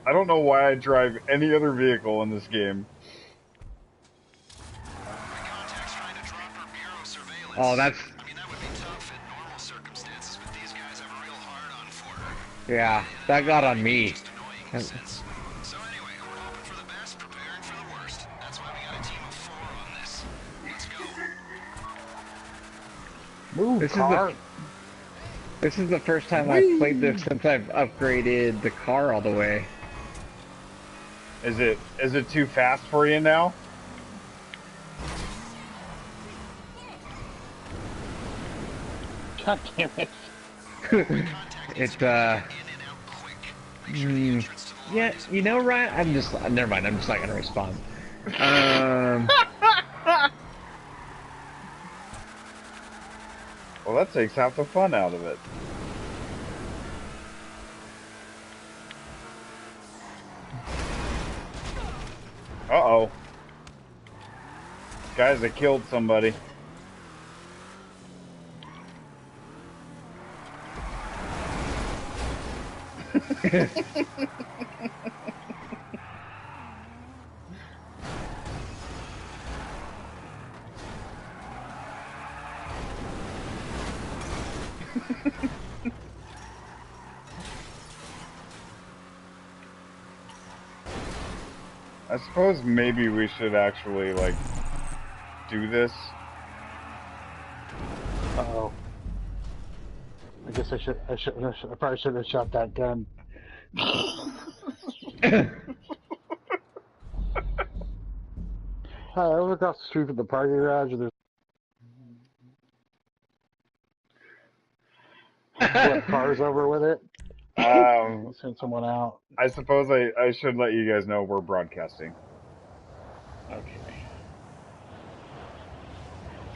I don't know why I drive any other vehicle in this game. Oh, that's... I mean, that would be tough in normal circumstances, but these guys have a real hard-on for her. Yeah, that got on me. Just annoying in a sense. So anyway, we're hoping for the best, preparing for the worst. That's why we got a team of 4 on this. Let's go. Move, This is the first time I've played this since I've upgraded the car all the way. Is it too fast for you now? God damn it. Yeah, you know, Ryan, never mind, I'm just not gonna respond. Well, that takes half the fun out of it. Uh-oh. Guys that killed somebody. I suppose maybe we should actually, like, do this. Uh-oh. I guess I probably should have shot that gun. Hi, I look across the street from the parking garage and there's cars over with it. Send someone out. I suppose I should let you guys know we're broadcasting. Okay.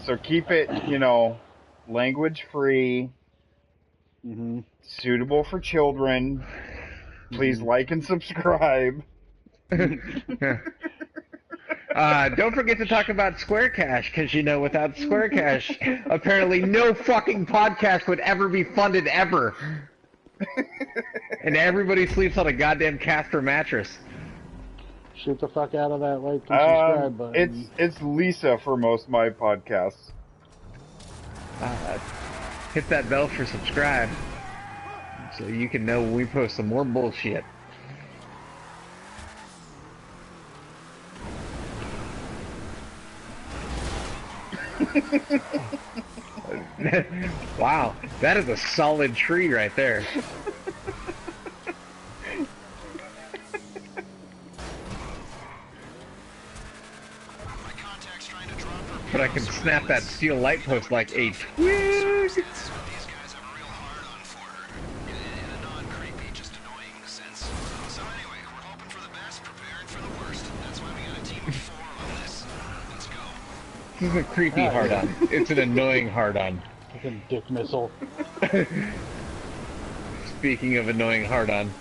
So keep it, you know, language free, suitable for children. Please like and subscribe. Don't forget to talk about Square Cash, because, you know, without Square Cash, apparently no fucking podcast would ever be funded ever. And everybody sleeps on a goddamn Casper mattress. Shoot the fuck out of that like and subscribe button. It's Lisa for most of my podcasts. Hit that bell for subscribe, so you can know when we post some more bullshit. Wow, that is a solid tree right there. But I can snap that steel light post like a twig. This is a creepy hard-on. It's an annoying hard-on. It's a dick missile. Speaking of annoying hard-on.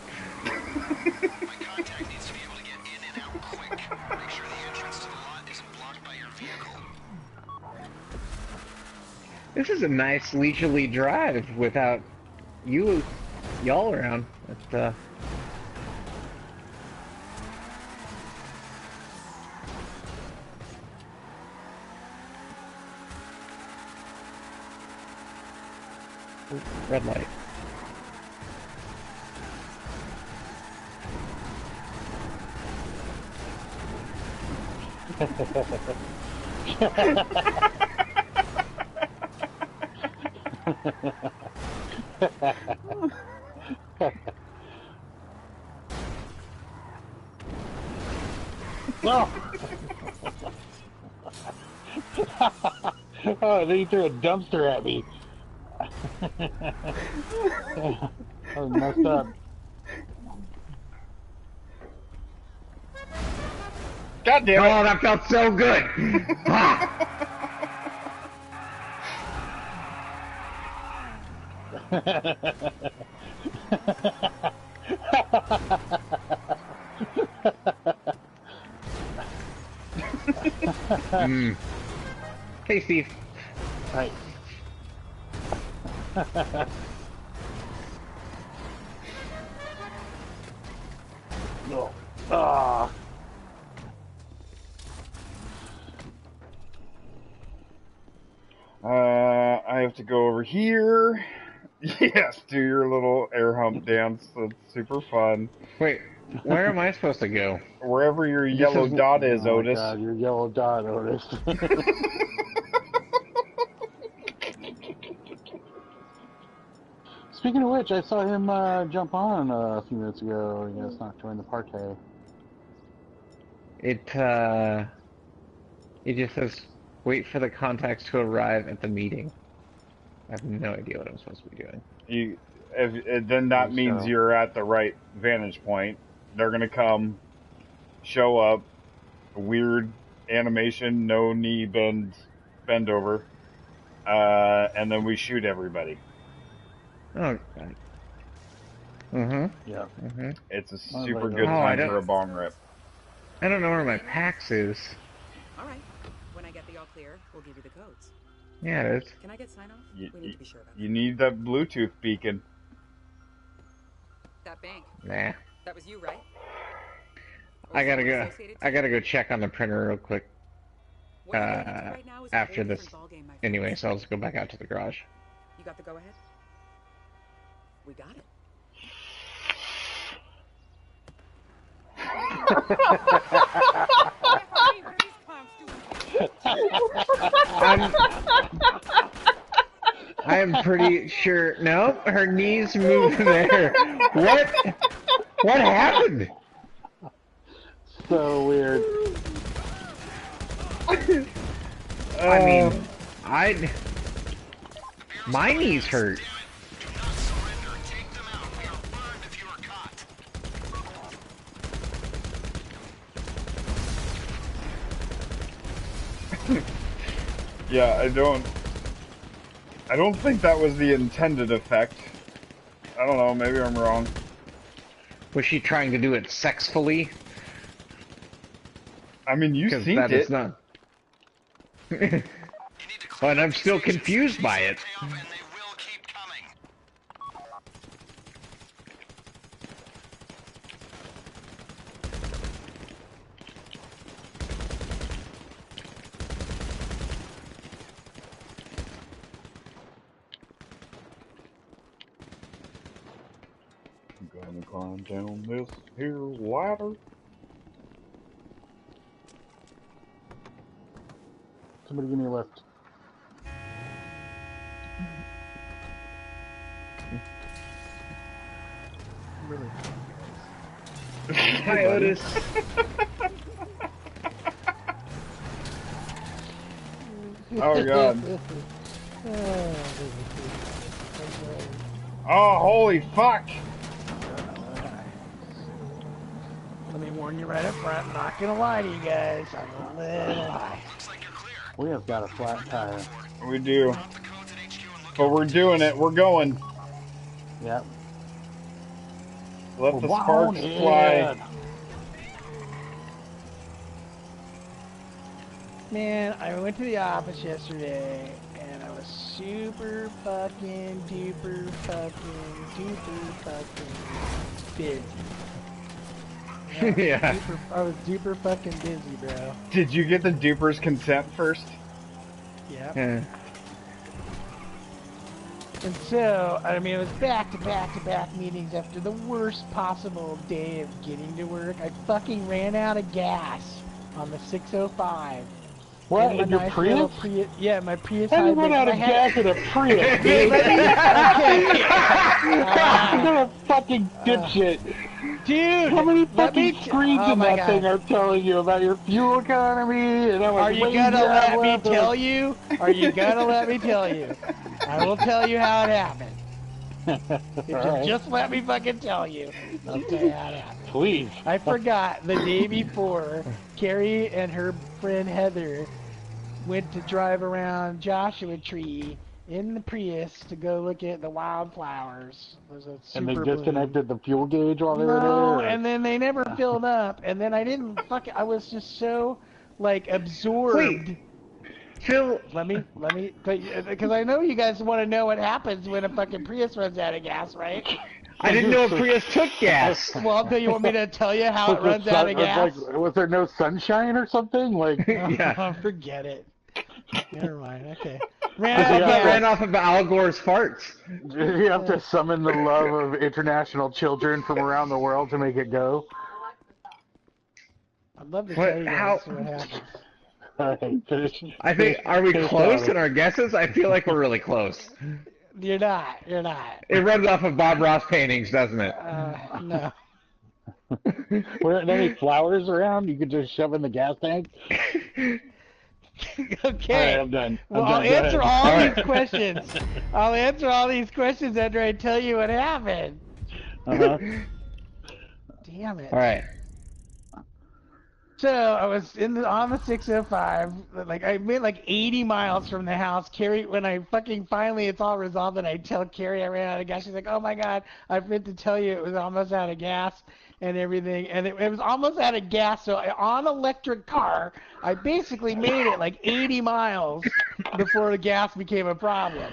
This is a nice leisurely drive without y'all around. But, red light. No! Oh, then he threw a dumpster at me. That was messed up. God damn it! Oh, that felt so good! Hey, Steve. Hi. No. Ah. I have to go over here. Yes, do your little air hump dance. That's super fun. Wait, where am I supposed to go? Wherever your This yellow is- dot is, Oh my Otis. god, your yellow dot, Otis. Speaking of which, I saw him jump on a few minutes ago. He has not joined the party. It just says, wait for the contacts to arrive at the meeting. I have no idea what I'm supposed to be doing. Then that means So- you're at the right vantage point. They're gonna come, show up, weird animation, no knee bend over, and then we shoot everybody. Oh, God. Mm-hmm. Yeah. Mm-hmm. It's a Oh, super my good God. Oh, I time don't- for a bong rip. I don't know where my PAX is. All right. When I get the all clear, we'll give you the codes. Yeah, it is. Can I get sign off? You, We need to be sure about you need that Bluetooth beacon. that bank. Nah. That was you, right? I gotta someone go. associated I to gotta you? go check on the printer real quick. What you're getting into right now is a after whole this. different ballgame, my friend. Anyway, so I'll just go back out to the garage. You got the go ahead? We got it. I'm pretty sure. No, her knees moved there. What? What happened? So weird. I mean, my knees hurt. Do not surrender. Take them out. We are burned if you are caught. Yeah, I don't think that was the intended effect. I don't know, maybe I'm wrong. Was she trying to do it sexfully? I mean, you Because seen that is it. not. You need to clear But I'm these still agents. confused by it. Pay up and they will keep coming. I'm gonna climb down this here ladder. Somebody give me a lift. Really? Hi, Otis. Oh god. Oh, holy fuck! Let me warn you right up front, I'm not gonna lie to you guys. I'm a little high. Looks like you're clear. We have got a flat tire. We do. Drop the codes at HQ and look But we're doing it, we're going. Yep. Let the We're sparks on fly. it. Man, I went to the office yesterday and I was super fucking duper fucking busy. Yeah. I was duper fucking busy, bro. Did you get the duper's consent first? Yep. Yeah. And so, I mean, it was back to back to back meetings after the worst possible day of getting to work. I fucking ran out of gas on the 605. What, my in your nice Prius? little Yeah, my Prius. How do you run hybrid. out of I had- gas in a Prius, dude? You're a fucking dipshit. Dude, How many let me fucking screens oh in my that God. thing are telling you about your fuel economy and how much Are you weight gonna have let me left? tell you? Are you gonna let me tell you? I will tell you how it happened. If All you right. just let me fucking tell you, I'll tell you how it happened. Please. I forgot the day before, Carrie and her friend Heather went to drive around Joshua Tree in the Prius to go look at the wildflowers. It was a And they super bloom. disconnected the fuel gauge while they were there? No, or- and then they never filled up, and then I didn't I was just so like absorbed. Wait. Phil. Let me, because I know you guys want to know what happens when a fucking Prius runs out of gas, right? I didn't know a Prius took gas. Well, do you want me to tell you how it runs out of gas? Was there no sunshine or something? Like, Yeah. Forget it. Never mind. Okay. Ran off of Al Gore's farts. you have to summon the love of international children from around the world to make it go. I'd love to tell you guys what happens. All right, I think, are we close in our guesses? I feel like we're really close. You're not. You're not. It runs off of Bob Ross paintings, doesn't it? No. Were there any flowers around you could just shove in the gas tank? Okay. All right, I'm done. I'll answer all these questions. I'll answer all these questions after I tell you what happened. Uh-huh. Damn it. All right. So I was on the 605, like I made like 80 miles from the house. Carrie, when I fucking finally it's all resolved, and I tell Carrie I ran out of gas. She's like, "Oh my God, I meant to tell you it was almost out of gas and everything." And it was almost out of gas. So on electric car, I basically made it like 80 miles before the gas became a problem.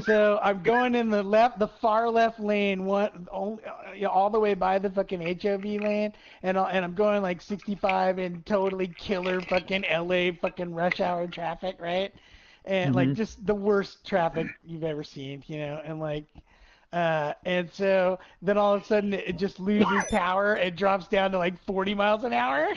So I'm going in the far left lane, all the way by the fucking HOV lane, and I'm going like 65 in totally killer fucking LA fucking rush hour traffic, right? And like just the worst traffic you've ever seen, and like, and so then all of a sudden it just loses power. It drops down to like 40 miles an hour,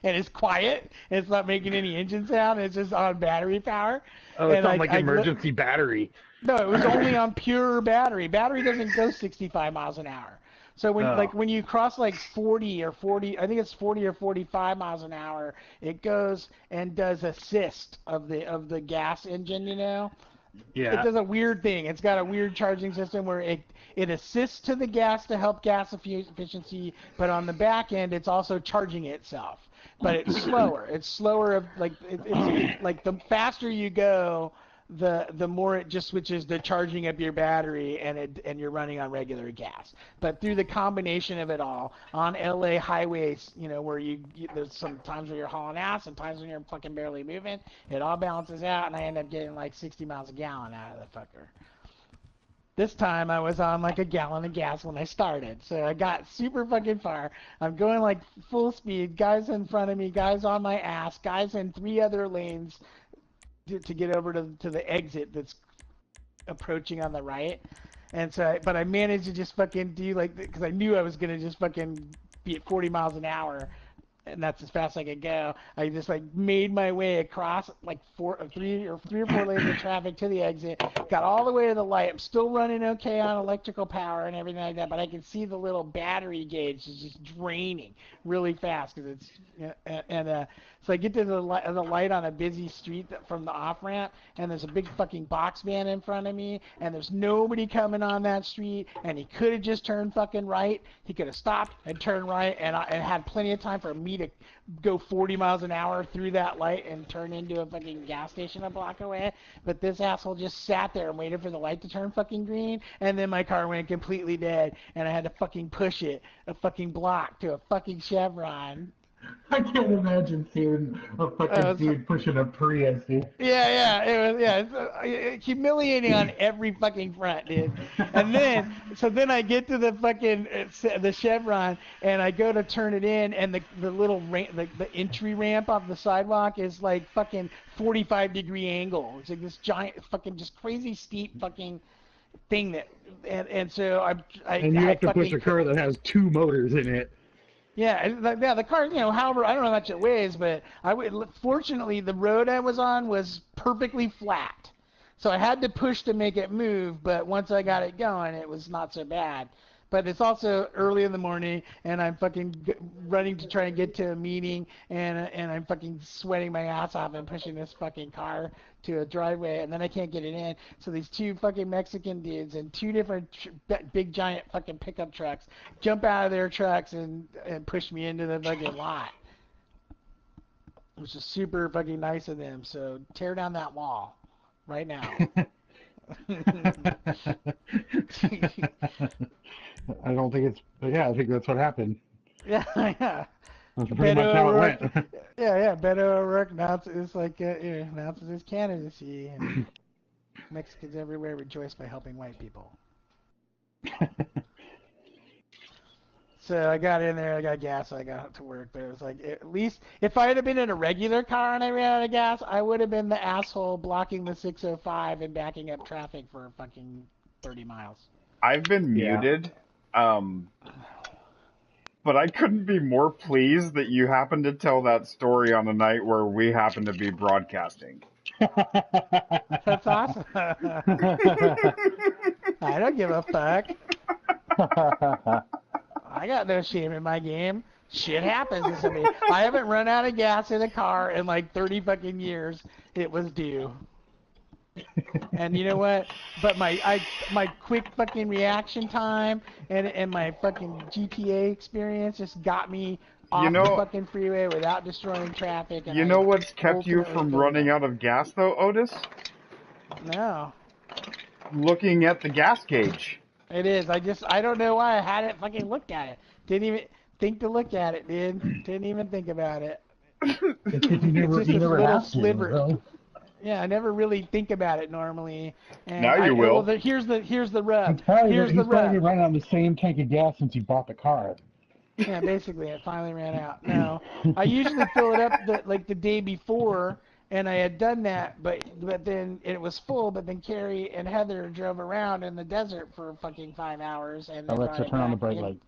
and it's quiet. And it's not making any engine sound. It's just on battery power. Oh, it sounds like emergency battery. No, it was only on pure battery. Battery doesn't go 65 miles an hour. So when you cross like 40, I think it's 40 or 45 miles an hour, it goes and does assist of the gas engine, Yeah. It does a weird thing. It's got a weird charging system where it assists to the gas to help gas efficiency, but on the back end it's also charging itself. But it's slower. It's slower it's like the faster you go, the more it just switches to charging up your battery and you're running on regular gas. But through the combination of it all, on LA highways, where there's some times where you're hauling ass, and times when you're fucking barely moving, it all balances out, and I end up getting like 60 miles a gallon out of the fucker. This time I was on like a gallon of gas when I started, so I got super fucking far. I'm going like full speed, guys in front of me, guys on my ass, guys in 3 other lanes, to get over to the exit that's approaching on the right. And so, but I managed to just fucking do because I knew I was going to just fucking be at 40 miles an hour, and that's as fast as I could go. I just made my way across like 3 or 4 lanes of traffic to the exit, got all the way to the light. I'm still running okay on electrical power and everything like that, but I can see the little battery gauge is just draining really fast because it's so I get to the light on a busy street from the off ramp, and there's a big fucking box van in front of me, and there's nobody coming on that street, and he could have just turned fucking right. He could have stopped and turned right, and had plenty of time for me to go 40 miles an hour through that light and turn into a fucking gas station a block away. But this asshole just sat there and waited for the light to turn fucking green, and then my car went completely dead, and I had to fucking push it a fucking block to a fucking Chevron. I can't imagine seeing a fucking dude pushing a Prius, dude. Yeah, it was, it's humiliating on every fucking front, dude. And then I get to the fucking, the Chevron, and I go to turn it in, and the little the entry ramp off the sidewalk is like fucking 45-degree angle. It's like this giant fucking just crazy steep fucking thing and so I you have to push a car that has 2 motors in it. Yeah, the car, however, I don't know how much it weighs, but fortunately the road I was on was perfectly flat. So I had to push to make it move, but once I got it going, it was not so bad. But it's also early in the morning, and I'm fucking running to try and get to a meeting, and I'm fucking sweating my ass off and pushing this fucking car to a driveway, and then I can't get it in. So these 2 fucking Mexican dudes and 2 different big giant fucking pickup trucks jump out of their trucks and push me into the fucking lot, which is super fucking nice of them. So tear down that wall right now. I don't think it's. Yeah, I think that's what happened. Yeah. That's pretty much how it went. Yeah. Beto O'Rourke announces his candidacy. And Mexicans everywhere rejoice by helping white people. So I got in there, I got gas, I got to work, but it was like, at least, if I had been in a regular car and I ran out of gas, I would have been the asshole blocking the 605 and backing up traffic for fucking 30 miles. I've been muted, but I couldn't be more pleased that you happened to tell that story on the night where we happened to be broadcasting. That's awesome. I don't give a fuck. I got no shame in my game. Shit happens to somebody. I haven't run out of gas in a car in like 30 fucking years. It was due. And you know what? But my quick fucking reaction time and my fucking GTA experience just got me off the fucking freeway without destroying traffic. And you know what's kept you from running out of gas, though, Otis? No. Looking at the gas gauge. It is. I don't know why I hadn't fucking looked at it. Didn't even think to look at it, dude. Didn't even think about it. It's just you never little have sliver. to, really. Yeah, I never really think about it normally. And now you will. Well, here's the rub. He's probably running on the same tank of gas since you bought the car. Yeah, basically, it finally ran out. No, I usually fill it up the day before, and I had done that, but then it was full. But then Carrie and Heather drove around in the desert for fucking 5 hours, and Alexa, turn on the bright light.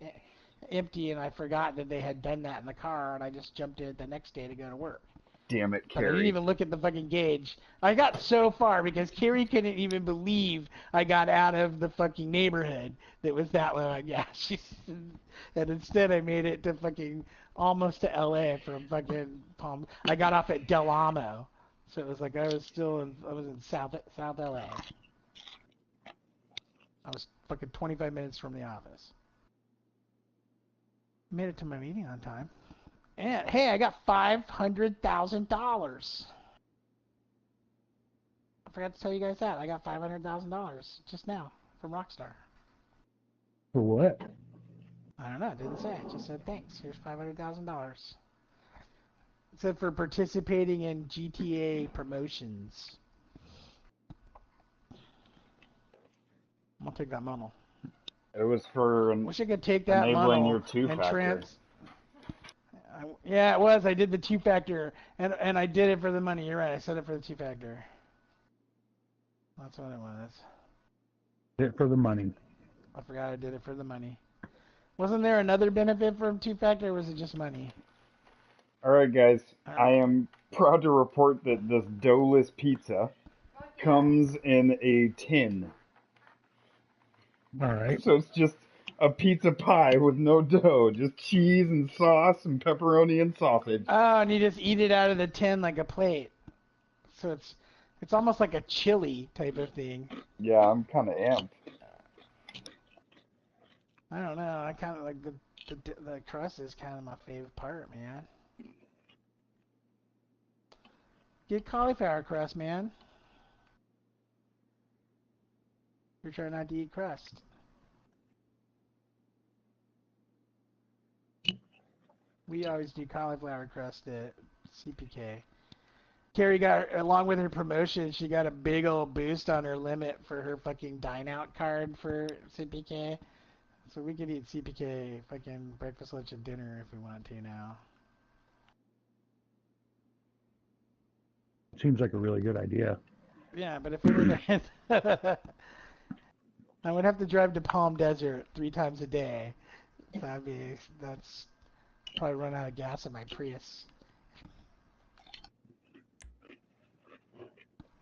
Empty, and I forgot that they had done that in the car, and I just jumped in it the next day to go to work. Damn it, Carrie. I didn't even look at the fucking gauge. I got so far because Carrie couldn't even believe I got out of the fucking neighborhood that was that low on gas. And instead I made it to fucking almost to LA from fucking Palm. I got off at Del Amo. So it was like I was in South LA. I was fucking 25 minutes from the office. Made it to my meeting on time. And hey, I got $500,000. I forgot to tell you guys that. I got $500,000 just now from Rockstar. For what? I don't know. It didn't say. It just said thanks. Here's $500,000. It said for participating in GTA promotions. I'm gonna take that money. It was for Wish I could take that enabling money your two-factor. Yeah, it was. I did the two-factor, and I did it for the money. You're right. I said it for the two-factor. That's what it was. Did it for the money. I forgot I did it for the money. Wasn't there another benefit from two-factor, or was it just money? All right, guys. I am proud to report that this doughless pizza comes in a tin. All right. So it's just a pizza pie with no dough, just cheese and sauce and pepperoni and sausage. Oh, and you just eat it out of the tin like a plate. So it's almost like a chili type of thing. Yeah, I'm kind of amped. I don't know. I kind of like the crust is kind of my favorite part, man. Get cauliflower crust, man. You're trying not to eat crust. We always do cauliflower crust at CPK. Carrie got, along with her promotion, she got a big old boost on her limit for her fucking dine out card for CPK. So we could eat CPK fucking breakfast, lunch, and dinner if we want to now. Seems like a really good idea. Yeah, but if we were to... I would have to drive to Palm Desert 3 times a day. That's probably run out of gas in my Prius.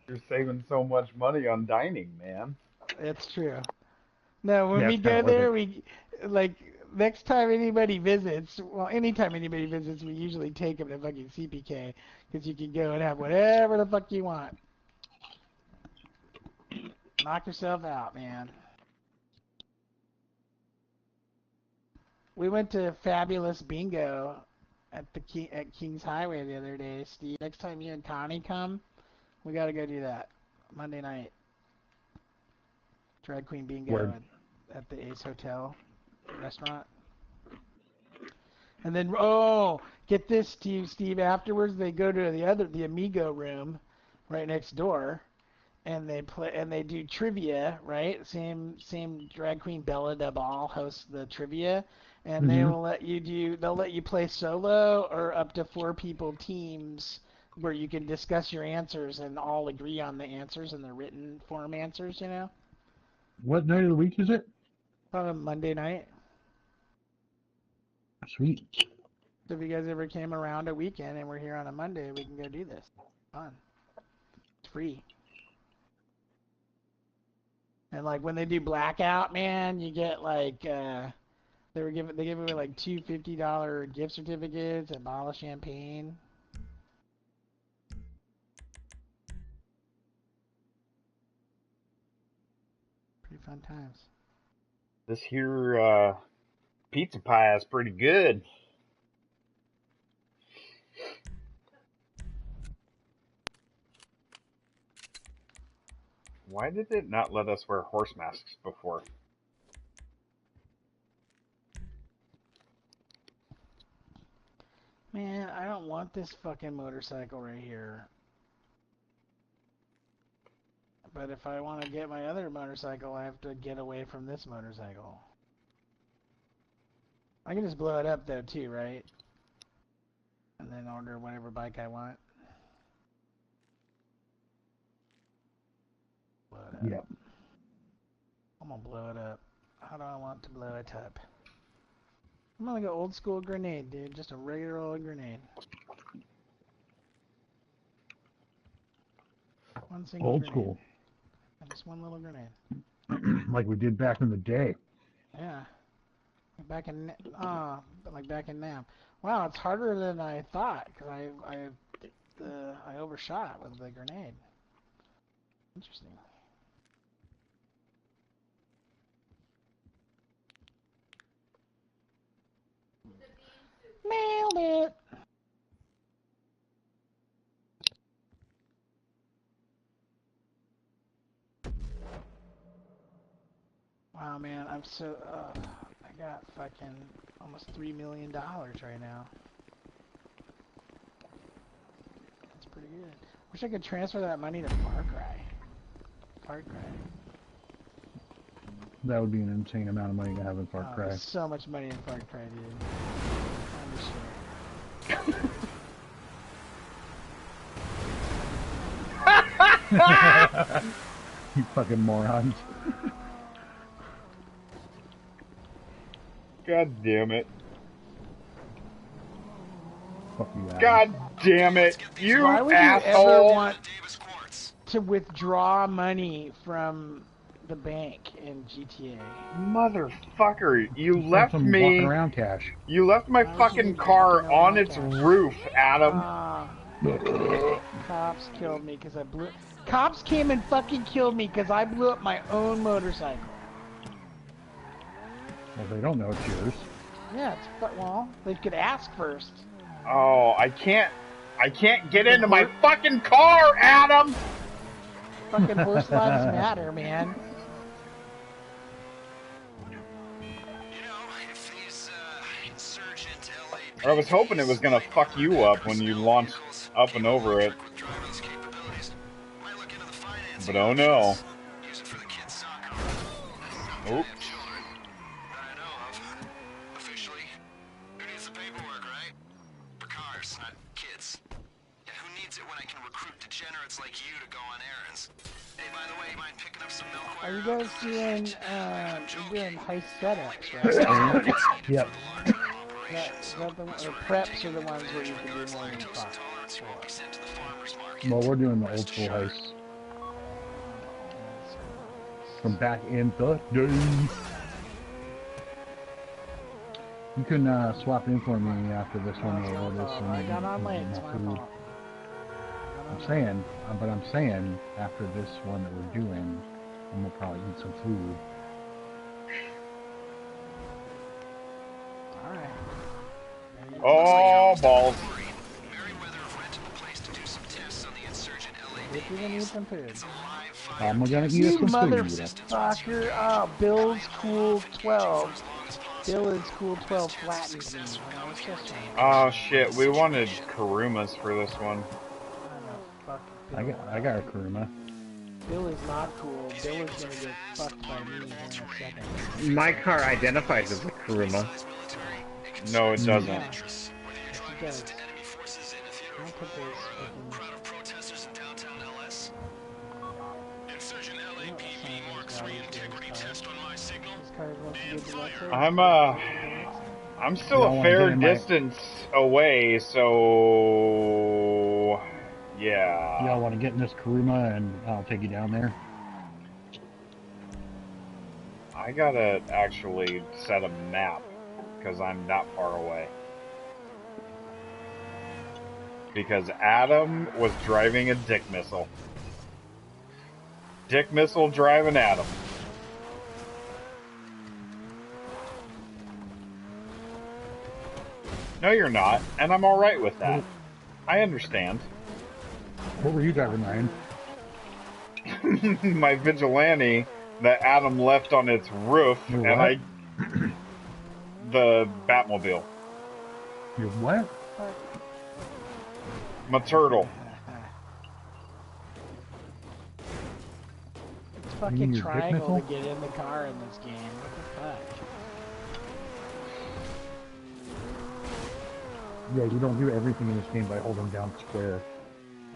You're saving so much money on dining, man. It's true. No, when Yeah, we it's go kinda there, worth next time anybody visits, well, anytime anybody visits, we usually take them to fucking CPK, because you can go and have whatever the fuck you want. Knock yourself out, man. We went to Fabulous Bingo at Kings Highway the other day, Steve. Next time you and Connie come, we gotta go do that. Monday night. Drag Queen Bingo at the Ace Hotel restaurant. And then, get this, Steve. Afterwards, they go to the Amigo room right next door, and they do trivia, right? Same drag queen Bella DeBall hosts the trivia, and they'll let you play solo or up to 4 people teams where you can discuss your answers and all agree on the answers and the written form answers, you know? What night of the week is it? On a Monday night. Sweet. So if you guys ever came around a weekend and we're here on a Monday, we can go do this. Fun. It's free. And like when they do blackout, man, you get like they give away like 2 $50 gift certificates, a bottle of champagne. Pretty fun times. This here pizza pie is pretty good. Why did it not let us wear horse masks before? Man, I don't want this fucking motorcycle right here. But if I want to get my other motorcycle, I have to get away from this motorcycle. I can just blow it up though too, right? And then order whatever bike I want. Blow it up. Yep. I'm gonna blow it up. How do I want to blow it up? I'm gonna go old school grenade, dude. Just a regular old grenade. One single Old grenade. school. Just one little grenade. Like we did back in the day. Yeah. Back in like back in NAM. Wow, it's harder than I thought because I overshot with the grenade. Interesting. Nailed it. Wow, man, I'm so I got fucking almost $3 million right now. That's pretty good. Wish I could transfer that money to Far Cry. Far Cry. That would be an insane amount of money to have in Far Cry. There's so much money in Far Cry, dude. You fucking morons. God damn it. Fuck you, Adam. God damn it. You Why would asshole. you ever want to withdraw money from the bank in GTA? Motherfucker, you Just left some me. walking around cash. You left my Why would fucking you car walking on around its cash? roof, Adam. Cops killed me because I blew. Cops came and fucking killed me because I blew up my own motorcycle. Well, they don't know it's yours. Yeah, well, they could ask first. Oh, I can't get into my fucking car, Adam! Fucking horse lives matter, man. I was hoping it was gonna fuck you up when you launched up and over it. But oh no. Oops. Are you guys doing, you're doing heist setups, right? Yep. The preps are the ones where you can do more than 5. Well, we're doing the old school heist. From back in the day. You can swap in for me after this one or Otis. I got on late, it's my fault. I'm saying, after this one that we're doing, and we'll probably eat some food. Alright. Oh, balls. If you're gonna eat some food. I'm gonna eat You some food. motherfucker! Oh, Bill's Cool 12. Bill is Cool 12 flattens me. Oh shit, we wanted Karumas for this one. I got a Kuruma. Bill is not cool. Bill is gonna get fucked by me here in a second. My car identifies as a Kuruma. No, it doesn't. Yeah. Yes, it does. I'll put those fucking... Crowd of protesters in downtown LS. Insurgent LAPD Mark 3 integrity test on my signal. This car wants to get the left side. I'm still Y'all a wanna fair get in my- distance away, so yeah. Y'all want to get in this Kuruma and I'll take you down there? I gotta actually set a map because I'm that far away. Because Adam was driving a dick missile. Dick missile driving Adam. No, you're not, and I'm alright with that. I understand. What were you driving, Ryan? My vigilante that Adam left on its roof, Your and what? the Batmobile. Your what? My turtle. It's You fucking mean your dick triangle missile? to get in the car in this game. What the fuck? Yeah, you don't do everything in this game by holding down square.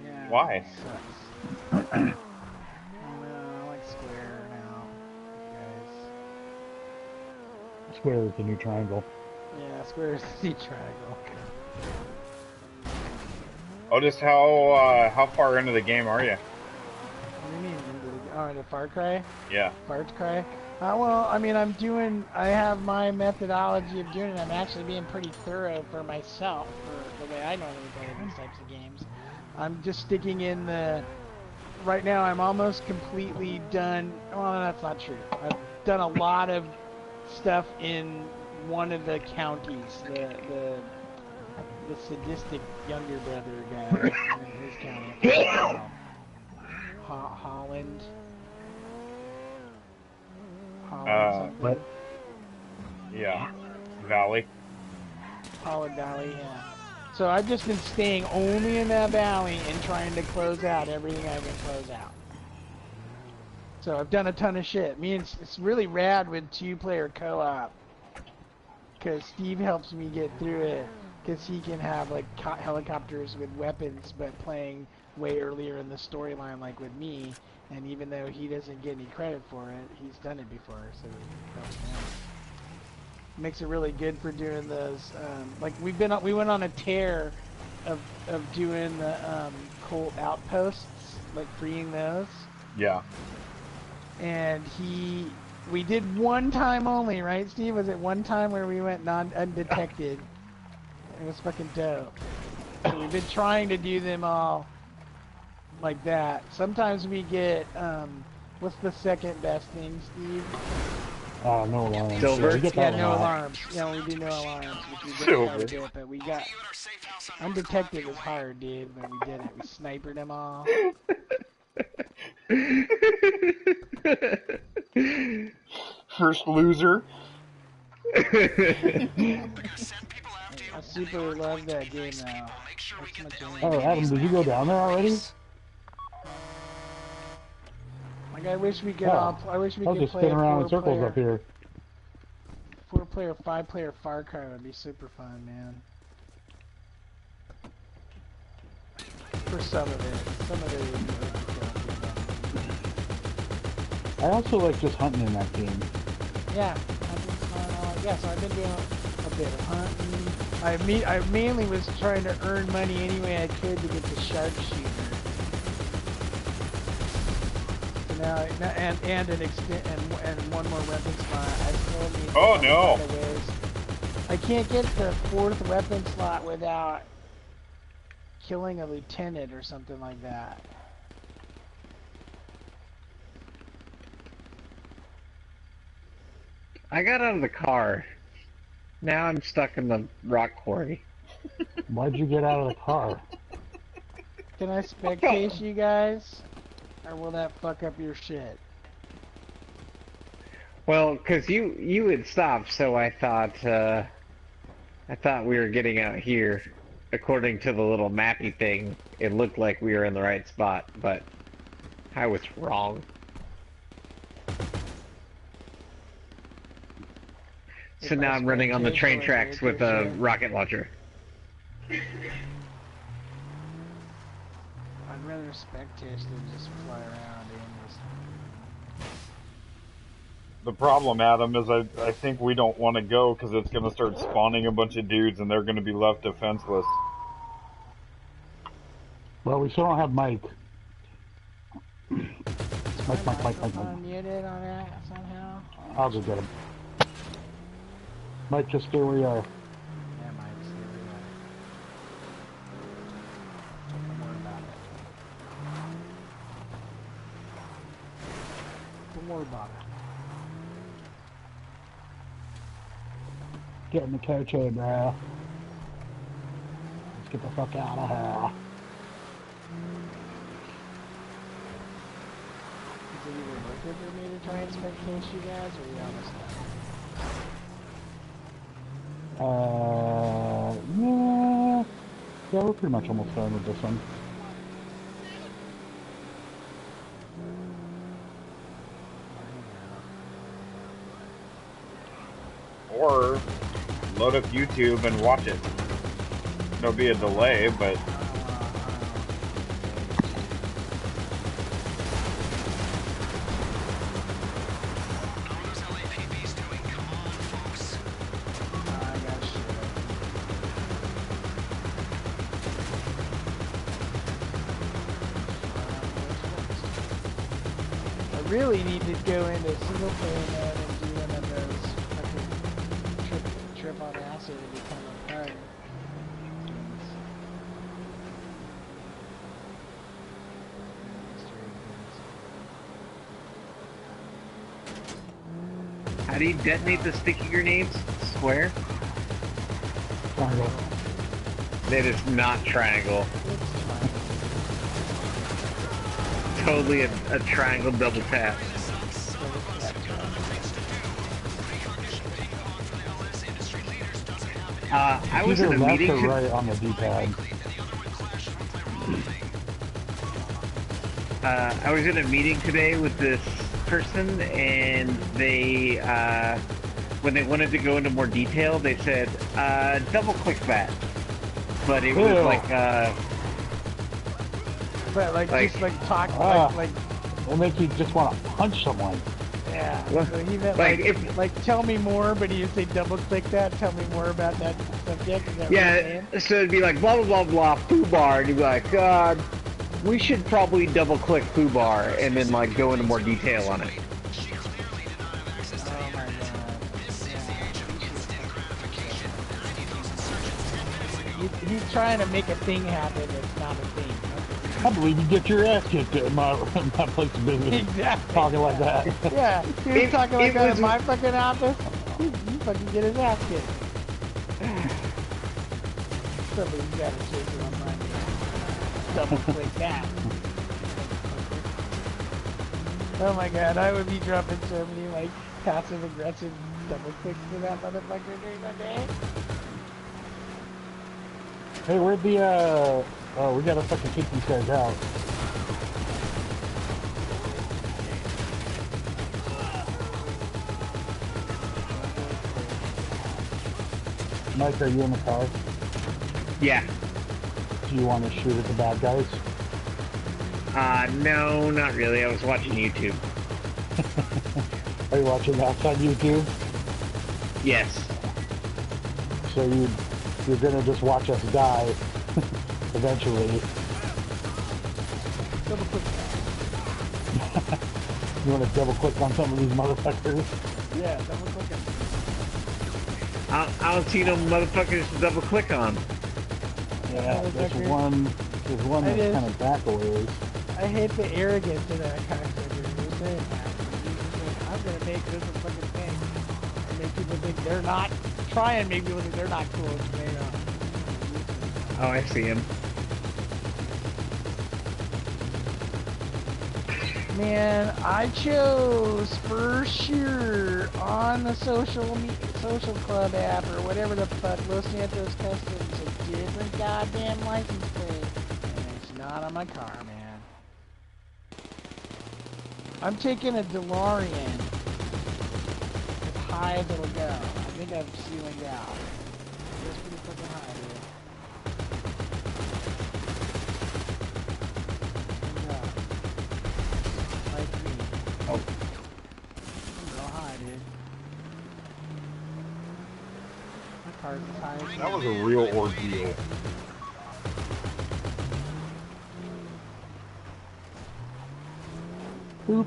Yeah, Why? it sucks. I know, I like square now, guys. Square is the new triangle. Yeah, square is the triangle. Otis, how far into the game are you? What do you mean? Oh, the Far Cry? Yeah. Far Cry? Well, I mean, I have my methodology of doing it. I'm actually being pretty thorough for myself, for the way I normally play these types of games. I'm just sticking in right now I'm almost completely done, well, that's not true. I've done a lot of stuff in one of the counties, the sadistic younger brother guy in his county. Holland. Something. What? Yeah. Valley. Holland Valley, yeah. So I've just been staying only in that valley and trying to close out everything I can close out. So I've done a ton of shit. It's really rad with two-player co-op. Because Steve helps me get through it. Because he can have like helicopters with weapons, but playing way earlier in the storyline like with me. And even though he doesn't get any credit for it, he's done it before, so it helps me out. Makes it really good for doing those. Like we went on a tear of doing the Colt outposts, like freeing those. Yeah. And we did one time only, right, Steve? Was it one time where we went undetected? It was fucking dope. So we've been trying to do them all like that. Sometimes we get what's the second best thing, Steve? No alarms. Silver? Yeah, we get Yeah, that no one off. alarms. Yeah, we do no alarms, which we did Silver. try to do it, but we got undetected was hard, dude, but we did it. We sniped them all. First loser. I super love that game now. That's my jam. Oh, Adam, did you go down there already? Like I wish we could Oh, I wish we I was could just play spinning a around in circles up here. 4-player, 5-player Far Cry would be super fun, man. For some of it. Some of it would be overkill. I also like just hunting in that game. Yeah, so I've been doing a bit of hunting. I mainly was trying to earn money any way I could to get the sharpshooter. So now, and one more weapon slot. I still need. Oh, no. find a ways. I can't get the 4th weapon slot without killing a lieutenant or something like that. I got out of the car. Now I'm stuck in the rock quarry. Why'd you get out of the car? Can I spectate you guys? Or will that fuck up your shit? Well, 'cause you had stopped, so I thought we were getting out here. According to the little mappy thing, it looked like we were in the right spot, but I was wrong. So now I'm running on the train tracks with a rocket launcher. I'd rather spectate than just fly around aimlessly. The problem, Adam, is I think we don't want to go because it's going to start spawning a bunch of dudes and they're going to be left defenseless. Well, we still don't have Mike. Mike. Muted on that somehow. I'll go get him. Mike, just stay where you are. Yeah, Mike, stay where you are. Don't worry about it. Don't worry about it. Get in the coach, hey, bro. Let's get the fuck out of here. Is it even worth it for me to try and spectate you guys, or are you almost done? Yeah, we're pretty much almost done with this one. Or load up YouTube and watch it. There'll be a delay, but really need to go into single player mode and do one of those fucking trip on acid and become a pirate. How do you detonate the sticky grenades? Square? Triangle. That is not triangle. Totally a triangle double tap. I was in a meeting. Left or right on the D-pad. I was in a meeting today with this person, and they, when they wanted to go into more detail, they said, double click that. But it was like, but like just like talk, like it'll make you just want to punch someone. yeah. Well, So he meant like, like tell me more, but he would say double click that. Tell me more about that subject. Is that what you're yeah, saying? so it'd be like blah blah blah blah foo bar, and you'd be like, we should probably double click foo bar, and then like go into more detail on it. Oh my god. Yeah. He's trying to make a thing happen that's not a thing. I believe you get your ass kicked at my place of business. Exactly. Talking like that. Yeah, he was talking like that in my fucking office. You fucking get his ass kicked. Somebody's got to chase him on my double click that. Oh my god, I would be dropping so many like passive aggressive double clicks to that motherfucker during the day. Hey, where'd the, oh, we gotta fucking kick these guys out. Mike, are you in the car? Yeah. Do you want to shoot at the bad guys? No, not really. I was watching YouTube. Are you watching that on YouTube? Yes. So you're gonna just watch us die, eventually. Double click that. You wanna double click on some of these motherfuckers? Yeah, double click it. I don't see no motherfuckers to double click on. Yeah, there's one that's kind of back a ways. I hate the arrogance of that cocksucker. You're saying that. I'm gonna make this a fucking thing. And make people think they're not. Try and make people think they're not cool. They are. Oh, I see him. Man, I chose for sure on the social club app or whatever the fuck Los Santos Customs a different goddamn license plate, and it's not on my car, man. I'm taking a DeLorean as high as it'll go. I think I'm ceilinged out. It's pretty fucking high, dude. Yeah. Like me. Oh, I'm real high, dude. My car's as high as That was a real ordeal. Boop.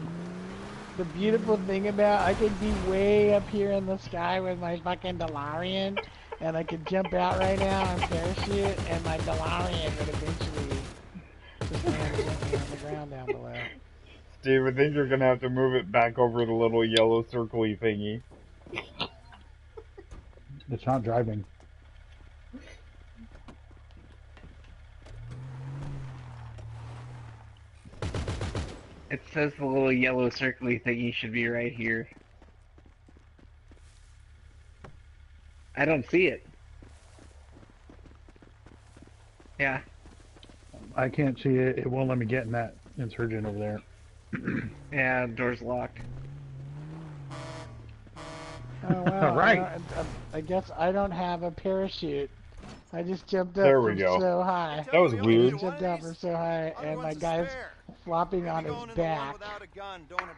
The beautiful thing about I could be way up here in the sky with my fucking DeLorean, and I could jump out right now and parachute, and my DeLorean would eventually just land gently on the ground down below. Steve, I think you're gonna have to move it back over the little yellow circly thingy. it's not driving. It says the little yellow circly thingy should be right here. I don't see it. Yeah. I can't see it. It won't let me get in that insurgent over there. Yeah, door's locked. Oh wow! Right. I guess I don't have a parachute. I just jumped up There we from go. so high. That was I weird. just jumped out from so high, and my guy's flopping on his back,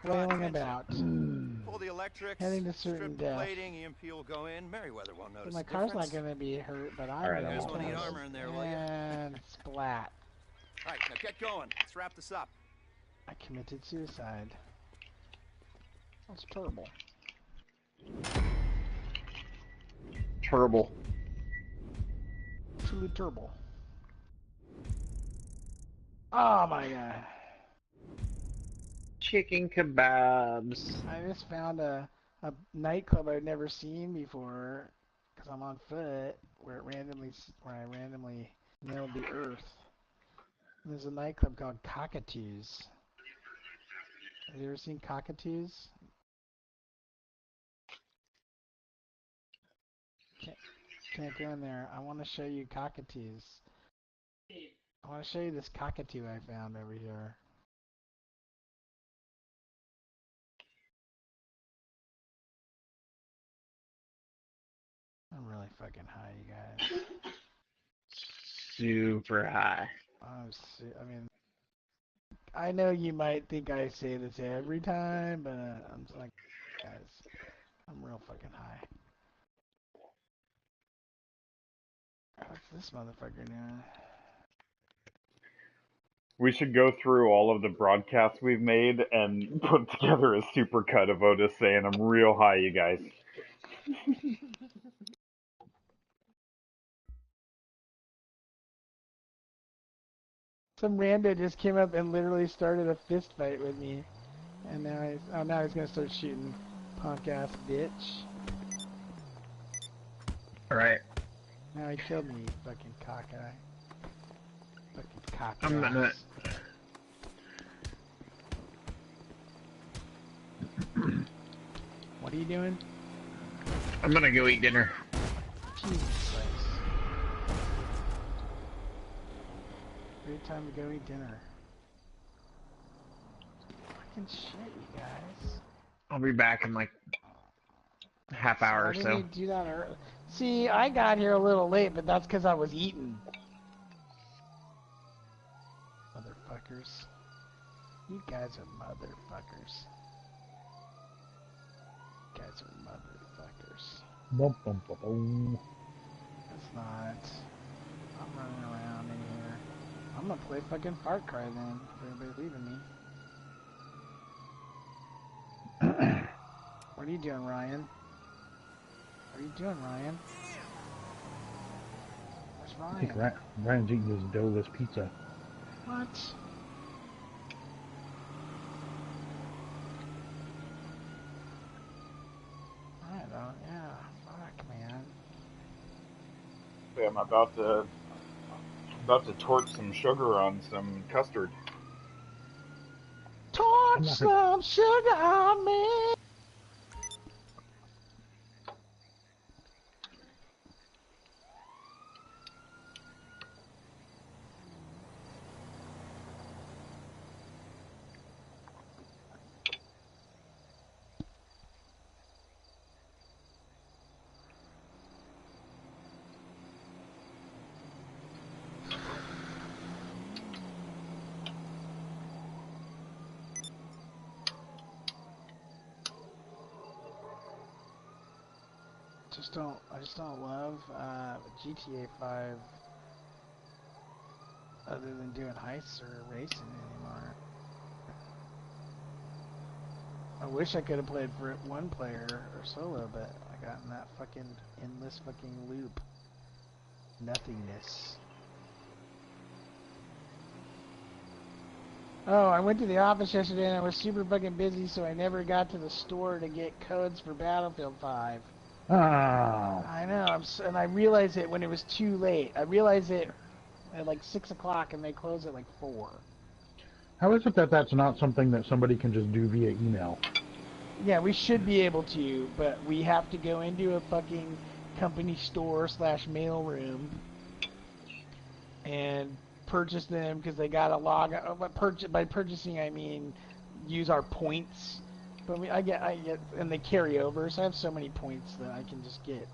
flailing about, Pull the electrics, heading to certain strip the death. plating, EMP will go in. Merryweather won't So notice my the car's not difference. going to be hurt, but I'm Alright, going You to guys want to eat armor in there, will you? And splat. All right, now get going. Let's wrap this up. I committed suicide. That's terrible. Terrible. Truly terrible. Oh my god. Chicken kebabs. I just found a nightclub I'd never seen before because I'm on foot where I randomly nailed the earth. And there's a nightclub called Cockatoos. Have you ever seen Cockatoos? Can't go in there. I want to show you Cockatoos. I want to show you this cockatoo I found over here. I'm really fucking high, you guys. Super high. I mean, I know you might think I say this every time, but I'm just like, guys, I'm real fucking high. What's this motherfucker doing? We should go through all of the broadcasts we've made and put together a supercut of Otis saying, I'm real high, you guys. Some rando just came up and literally started a fist fight with me. And now he's gonna start shooting punk ass bitch. Alright. Now he killed me, you fucking cockeye. Fucking cock I'm gonna... ass. What are you doing? I'm gonna go eat dinner. Jesus Christ. Great time to go eat dinner. Fucking shit, you guys. I'll be back in like a half hour Why or didn't so. you do that early? See, I got here a little late, but that's because I was eating. Motherfuckers. You guys are motherfuckers. You guys are motherfuckers. Bum, bum, bum, bum. It's not. I'm running around in here. I'm gonna play fucking Far Cry then, if everybody's leaving me. What are you doing, Ryan? What are you doing, Ryan? Where's I think Ryan? Ryan's eating his doughless pizza. What? I don't, yeah, fuck, man. Okay, I'm about to torch some sugar on some custard. Torch some sugar on me! I just don't love GTA 5 other than doing heists or racing anymore. I wish I could have played for one player or solo, but I got in that fucking endless fucking loop. Nothingness. Oh, I went to the office yesterday and I was super fucking busy, so I never got to the store to get codes for Battlefield 5. Oh. I know, and I realized it when it was too late. I realized it at like 6 o'clock and they close at like 4. How is it that that's not something that somebody can just do via email? Yeah, we should be able to, but we have to go into a fucking company store / mail room and purchase them because they got to log. By purchasing, I mean use our points. But I get, and they carry over, so I have so many points that I can just get.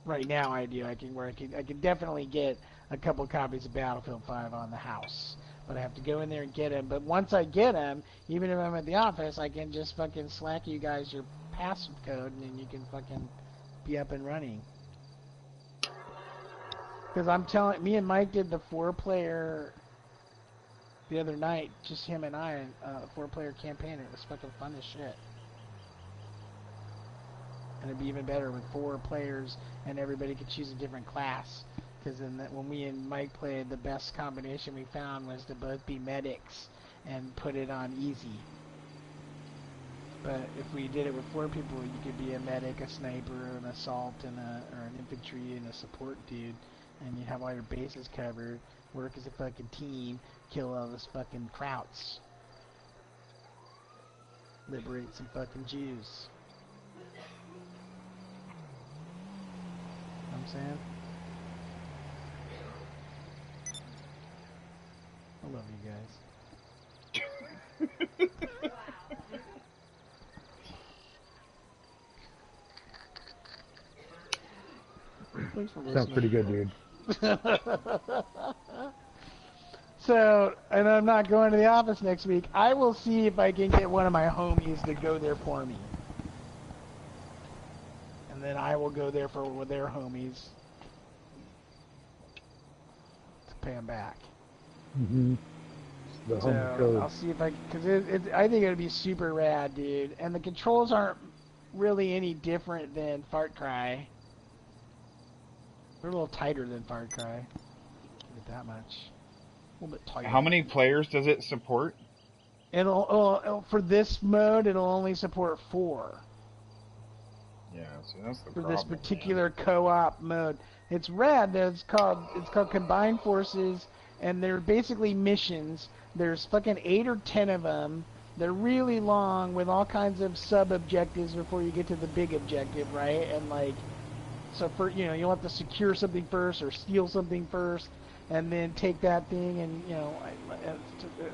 Right now, I do. I can definitely get a couple copies of Battlefield 5 on the house. But I have to go in there and get them. But once I get them, even if I'm at the office, I can just fucking slack you guys your passcode, and then you can fucking be up and running. Because me and Mike did the 4-player the other night, just him and I, 4-player campaign. It was fucking fun as shit. And it'd be even better with 4 players, and everybody could choose a different class. Because when me and Mike played, the best combination we found was to both be medics and put it on easy. But if we did it with 4 people, you could be a medic, a sniper, an assault, or an infantry, and a support dude. And you have all your bases covered, work as a fucking team, kill all those fucking krauts. Liberate some fucking Jews. You know what I'm saying? I love you guys. Thanks for listening. Sounds pretty good, dude. So, and I'm not going to the office next week. I will see if I can get one of my homies to go there for me. And then I will go there with their homies to pay them back. Mm-hmm. So I'll see if I, because I think it would be super rad, dude. And the controls aren't really any different than Far Cry. They're a little tighter than Far Cry. Give it that much. A little bit tighter. How many players does it support? It'll for this mode, it'll only support 4. Yeah, see, that's the for problem. this particular co-op mode. It's rad. It's called Combined Forces, and they're basically missions. There's fucking 8 or 10 of them. They're really long with all kinds of sub-objectives before you get to the big objective, right? And like, so for, you know, you'll have to secure something first or steal something first, and then take that thing and, you know,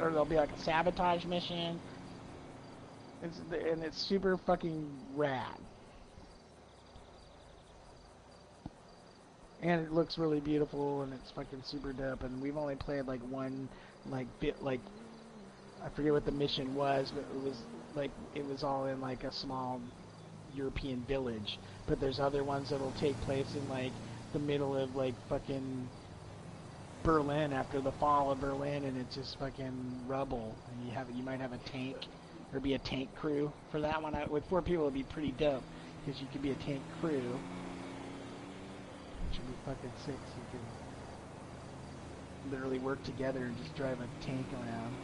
or there'll be like a sabotage mission. And it's super fucking rad. And it looks really beautiful, and it's fucking super dope. And we've only played like one, like bit, like I forget what the mission was, but it was all in like a small European village. But there's other ones that'll take place in like the middle of like fucking Berlin after the fall of Berlin, and it's just fucking rubble. And you might have a tank, or be a tank crew for that one. With 4 people, it'd be pretty dope because you could be a tank crew. Should be fucking sick, so you can literally work together and just drive a tank around.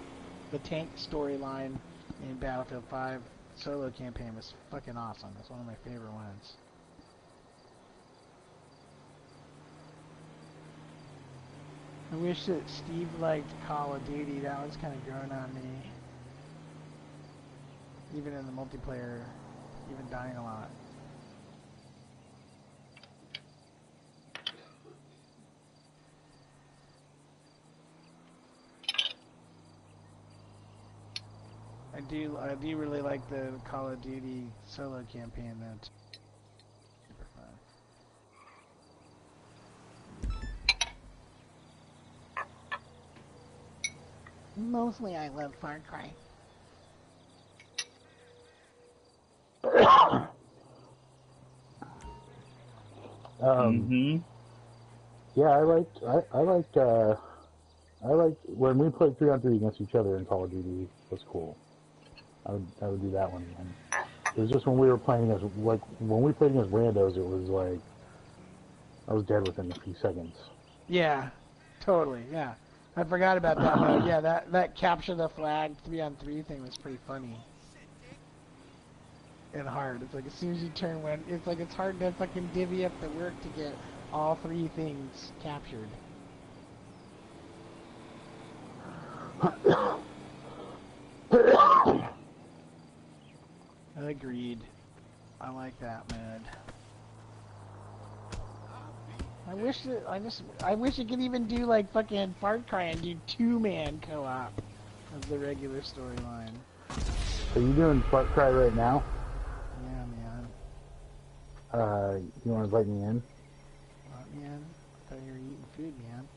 The tank storyline in Battlefield 5 solo campaign was fucking awesome. That's one of my favorite ones. I wish that Steve liked Call of Duty. That one's kind of growing on me. Even in the multiplayer, even dying a lot. I do really like the Call of Duty solo campaign though. Super fun. Mostly I love Far Cry. Mm-hmm. Yeah, I like when we played 3-on-3 against each other in Call of Duty. It was cool. I would do that one again. It was just when we were playing as when we played against randos, it was like I was dead within a few seconds. Yeah, totally. Yeah, I forgot about that mode. Yeah, that capture the flag 3-on-3 thing was pretty funny and hard. It's like as soon as you turn one, it's like it's hard to fucking divvy up the work to get all 3 things captured. Agreed. I like that mode. I wish it could even do like fucking Far Cry and do 2-man co-op of the regular storyline. Are you doing Far Cry right now? Yeah, man. You want to invite me in? What, man? I thought you were eating food, man.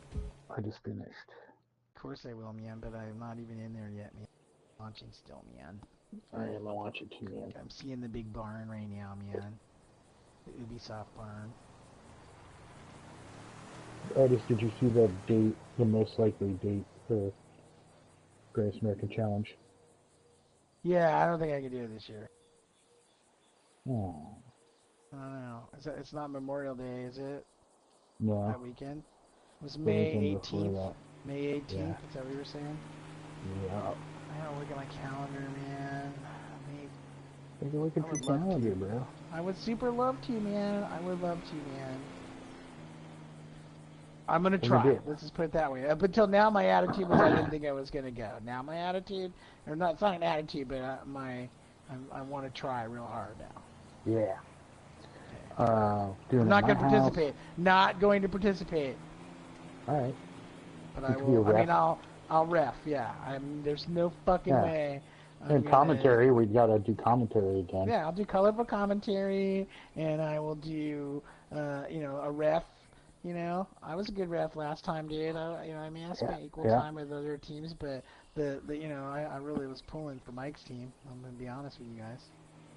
I just finished. Of course I will, man, but I'm not even in there yet, man. Launching still, man. I am watching too, man. I'm seeing the big barn right now, man. The Ubisoft barn. Otis, did you see the date, the most likely date for Greatest American Challenge? Yeah, I don't think I can do it this year. Oh. I don't know. It's not Memorial Day, is it? No. That weekend? It was May Weekend before 18th. that. May 18th, Yeah. is that what you were saying? Yeah. I gotta look at my calendar, man. Take a look at I your would love calendar, to. bro. I would super love to, man. I would love to, man. I'm gonna try. Let's just put it that way. Up until now, my attitude was I didn't think I was gonna go. Now my attitude, or not, it's not an attitude, but I want to try real hard now. Yeah. I'm not going to participate. Not going to participate. All right. But I will. I mean, I'll ref. Yeah. There's no fucking way. And commentary, we gotta do commentary again. Yeah, I'll do colorful commentary, and I will do, a ref. You know, I was a good ref last time, dude. I mean, I spent equal time with other teams, but I really was pulling for Mike's team. I'm gonna be honest with you guys.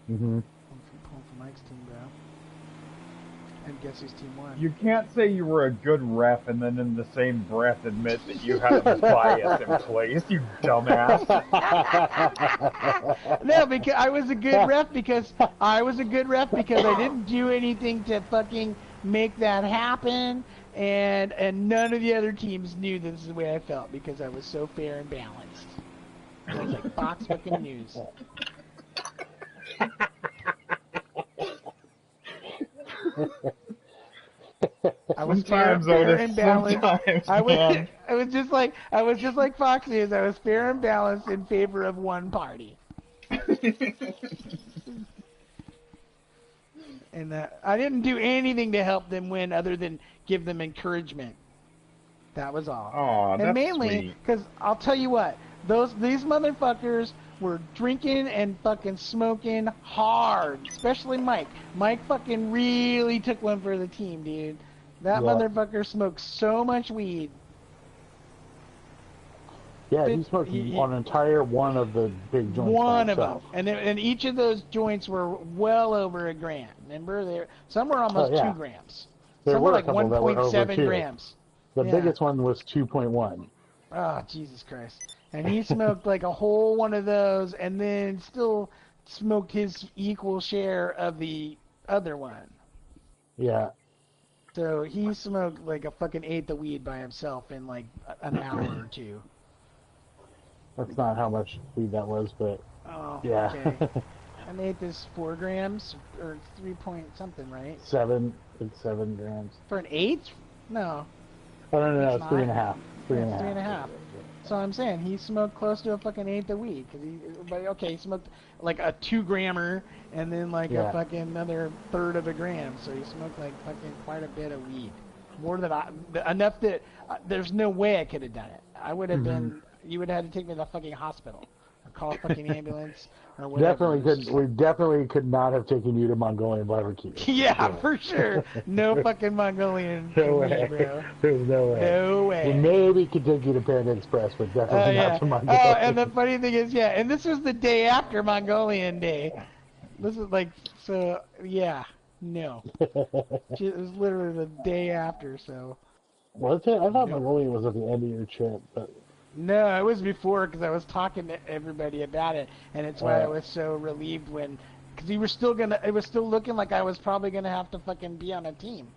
Mm-hmm. I'm pulling for Mike's team, bro. And guess whose team won? You can't say you were a good ref and then in the same breath admit that you had a bias in place, you dumbass. No, because I was a good ref because I didn't do anything to fucking make that happen, and none of the other teams knew this is the way I felt because I was so fair and balanced. It was like Fox fucking News. I was fair and balanced. I was just like Fox News. I was fair and balanced in favor of one party. And I didn't do anything to help them win other than give them encouragement. That was all. Aw, and that's mainly because I'll tell you what, these motherfuckers were drinking and fucking smoking hard, especially Mike. Mike fucking really took one for the team, dude. That motherfucker smoked so much weed. Yeah, he smoked an entire one of the big joints. One of them, and each of those joints were well over a gram. Remember, some were almost 2 grams. Some were like 1.7 grams. The biggest one was 2.1. Oh, Jesus Christ. And he smoked like a whole one of those and then still smoked his equal share of the other one. Yeah. So he smoked like a fucking 1/8 of weed by himself in like an hour or 2. That's not how much weed that was, but yeah. Okay. An 1/8 is 4 grams or 3 point something, right? 7 grams. For an 1/8? No. Oh, no, it's 3.5. 3.5. 3.5. So I'm saying he smoked close to a fucking 1/8 of weed. He smoked like a 2-grammer and then like a fucking another 1/3 of a gram. So he smoked like fucking quite a bit of weed. More than enough that there's no way I could have done it. I would have been. You would have had to take me to the fucking hospital or call a fucking ambulance or whatever. We definitely could not have taken you to Mongolian barbecue. Yeah, for sure. No fucking Mongolian. No way, bro. There's no way. No way. We maybe could take you to Panda Express, but definitely not to Mongolian. Oh, and the funny thing is, and this was the day after Mongolian Day. This is like, so, yeah. No. It was literally the day after, so. Was it? I thought Nope. Mongolia was at the end of your trip, but No, it was before because I was talking to everybody about it, and it's why I was so relieved when, because you were still gonna, it was still looking like I was probably gonna have to fucking be on a team.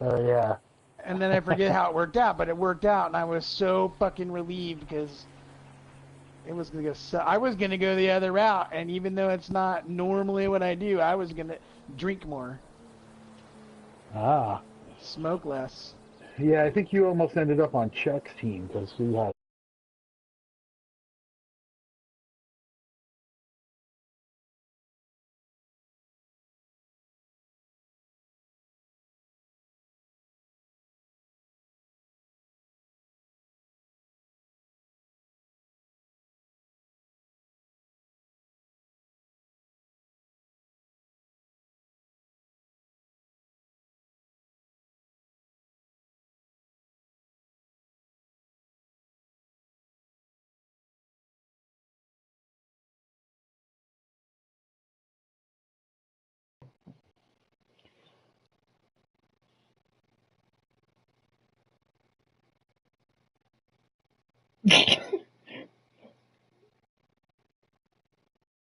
yeah. And then I forget how it worked out, but it worked out, and I was so fucking relieved because it was gonna go. So I was gonna go the other route, and even though it's not normally what I do, I was gonna drink more, Ah. smoke less. Yeah, I think you almost ended up on Chuck's team because he had.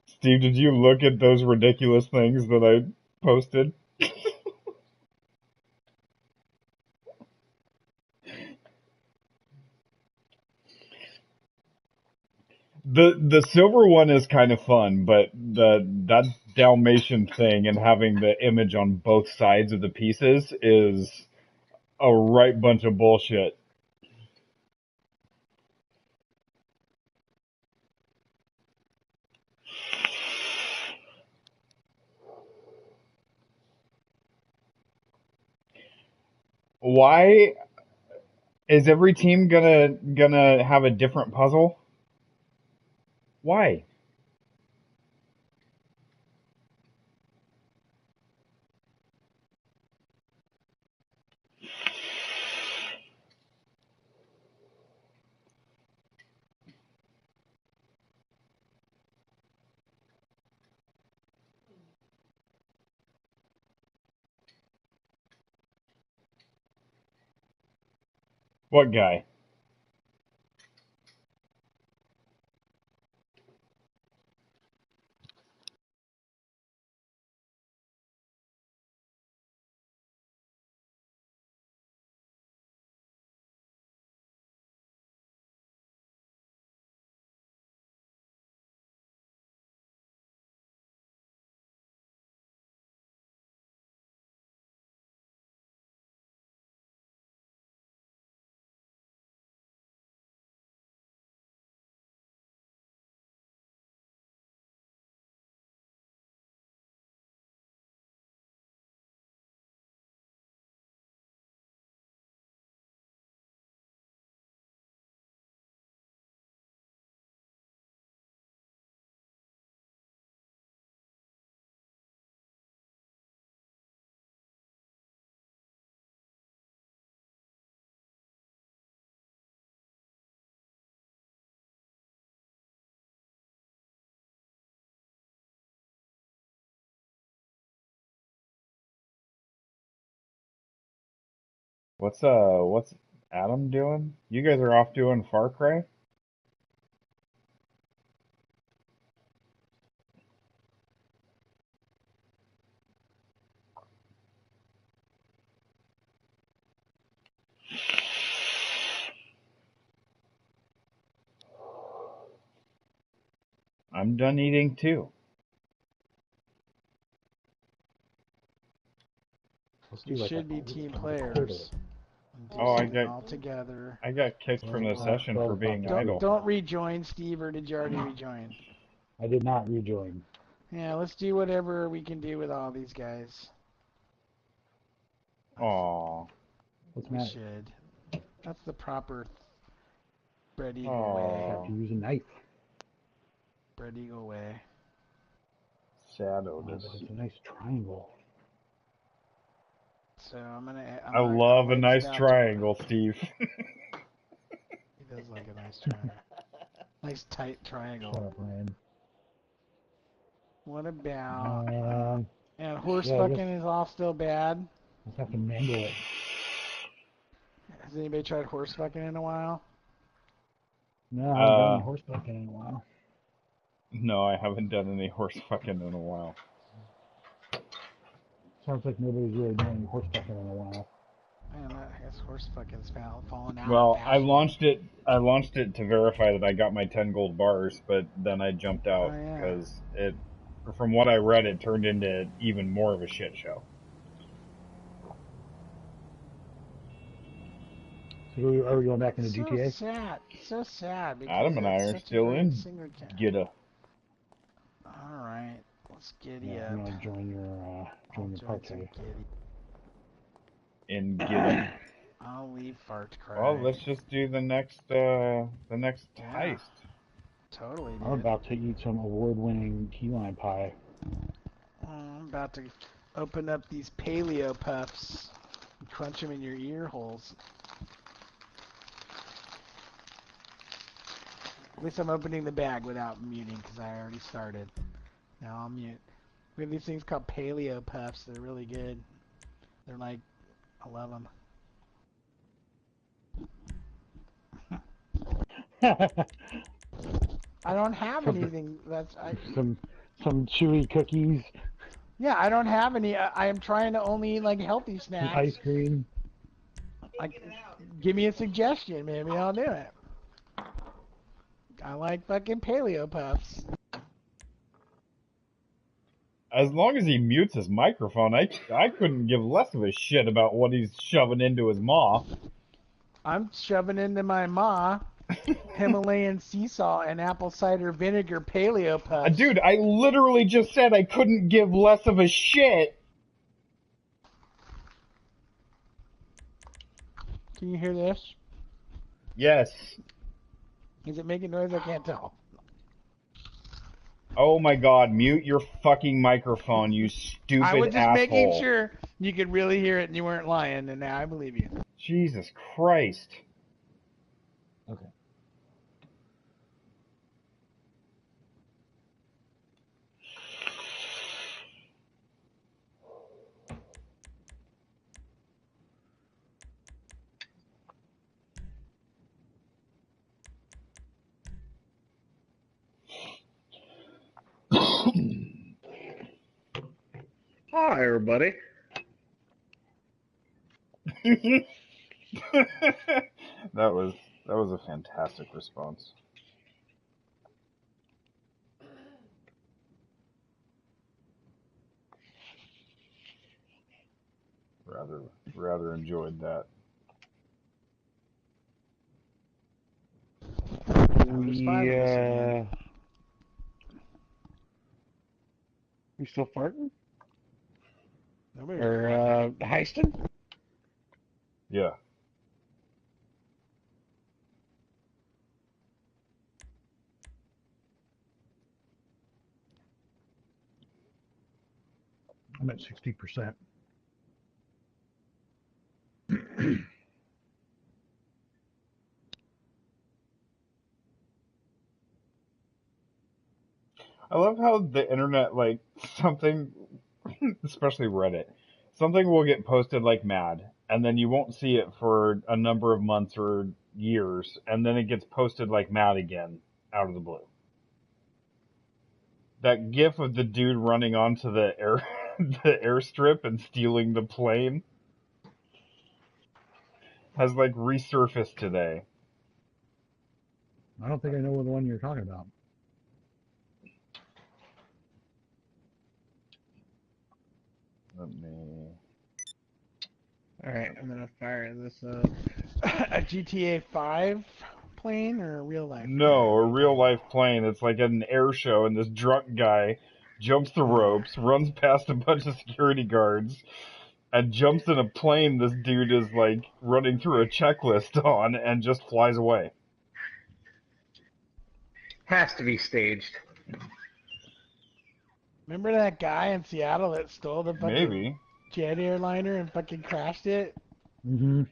Steve, did you look at those ridiculous things that I posted? The silver one is kind of fun, but that Dalmatian thing and having the image on both sides of the pieces is a right bunch of bullshit. Why is every team gonna have a different puzzle? Why? What guy? What's Adam doing? You guys are off doing Far Cry? I'm done eating too. Let's do We like should be team players and do Oh, something all together. I got kicked from the session for being idle. Don't rejoin, Steve, or did you already rejoin? I did not rejoin. Yeah, let's do whatever we can do with all these guys. Aw. What's We that? should. That's the proper Bread Eagle way. I have to Aw. use a knife. Bread Eagle way. Sad Oh, Otis. but it's a nice triangle. So I'm I I'll love a exit nice out. triangle, Steve. He does like a nice triangle. Nice tight triangle. Shut up, Ryan. What about And horse Yeah, I guess- fucking is all still bad. Let's have to mangle it. Has anybody tried horse fucking in a while? No, I haven't done any horse fucking in a while. No, I haven't done any horse fucking in a while. Sounds like nobody's really done any horse fucking in a while. Man, I guess horse fucking's falling out. Well, I fashion. launched it to verify that I got my 10 gold bars, but then I jumped out Oh, yeah. because from what I read, it turned into even more of a shit show. So are we going back into So GTA? sad. So sad. Because Adam and I it's are such a still great in single cat. Gidda. Alright. Let's giddy Yeah, up. I'm gonna join your Join some party. giddy. In Gidda. I'll leave fart cry. Well, let's just do the next heist. Totally, dude. I'm about to eat some award-winning key lime pie. I'm about to open up these paleo puffs and crunch them in your ear holes. At least I'm opening the bag without muting because I already started. Now I'll mute. We have these things called paleo puffs. They're really good. They're like, I love them. I don't have anything that's some chewy cookies, yeah, I don't have any. I am trying to only eat like healthy some snacks. ice cream. Like, give me a suggestion, maybe I'll do it. I like fucking paleo puffs. As long as he mutes his microphone, I couldn't give less of a shit about what he's shoving into his maw. I'm shoving into my maw Himalayan sea salt and apple cider vinegar paleo puffs. Dude, I literally just said I couldn't give less of a shit. Can you hear this? Yes. Is it making noise? I can't tell. Oh my god, mute your fucking microphone, you stupid I was just asshole. making sure you could really hear it and you weren't lying, and now I believe you. Jesus Christ. Okay. Hi, everybody. That was a fantastic response. Rather enjoyed that. We still farting? Nobody. Or heisting? Yeah. I'm at 60%. I love how the internet, like, something, especially Reddit, something will get posted like mad, and then you won't see it for a number of months or years, and then it gets posted like mad again, out of the blue. That gif of the dude running onto the the airstrip and stealing the plane has, like, resurfaced today. I don't think I know the one you're talking about. Let me... Alright, I'm gonna fire this a GTA 5 plane or a real life? No, a real life plane. It's like at an air show, and this drunk guy jumps the ropes, runs past a bunch of security guards, and jumps in a plane this dude is, like, running through a checklist on, and just flies away. Has to be staged. Remember that guy in Seattle that stole the fucking Maybe. jet airliner and fucking crashed it? Mm-hmm.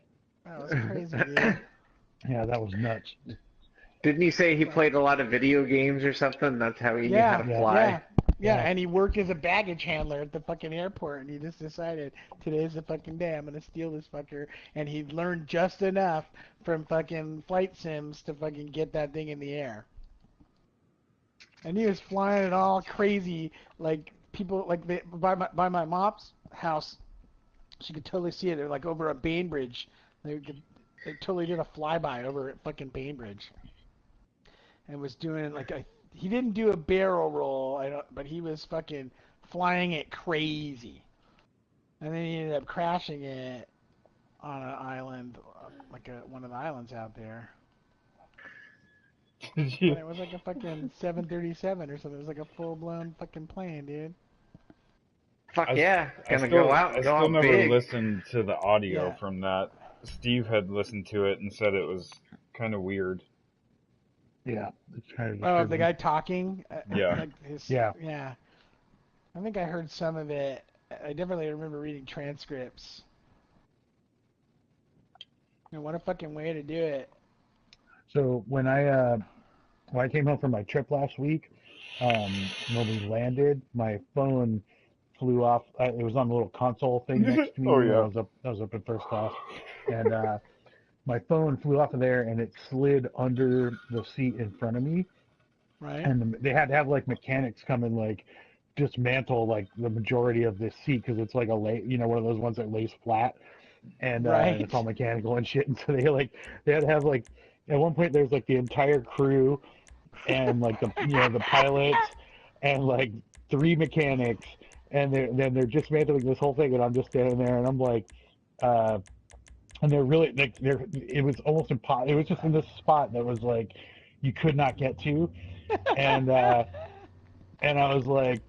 That was crazy, dude. Yeah, that was nuts. Didn't he say he played a lot of video games or something? That's how he knew how to fly. Yeah. Yeah, and he worked as a baggage handler at the fucking airport, and he just decided today's the fucking day. I'm gonna steal this fucker, and he learned just enough from fucking flight sims to fucking get that thing in the air. And he was flying it all crazy, like people like by my mom's house. She could totally see it. They're like over a Bainbridge. They totally did a flyby over at fucking Bainbridge, and was doing like he didn't do a barrel roll, but he was fucking flying it crazy, and then he ended up crashing it on an island, like one of the islands out there. And it was like a fucking 737 or something. It was like a full-blown fucking plane, dude. Fuck yeah, gonna go out I still never big. listened to the audio Yeah. from that. Steve had listened to it and said it was kind of weird. Yeah. It's kind of Oh, the disturbing. guy talking? Yeah. Like Yeah. Yeah. I think I heard some of it. I definitely remember reading transcripts. And what a fucking way to do it. So when I came home from my trip last week, when we landed, my phone flew off. It was on a little console thing next to me. Oh, yeah. I was up in first class, and my phone flew off of there, and it slid under the seat in front of me. Right? And they had to have like mechanics come and like dismantle like the majority of this seat because it's like one of those ones that lays flat, and Right. it's all mechanical and shit. And so they had to have like at one point there's like the entire crew and like the pilots and like 3 mechanics, and they're dismantling this whole thing, and I'm just standing there, and I'm like, and they're really like it was almost impossible. It was just in this spot that was like you could not get to, and I was like,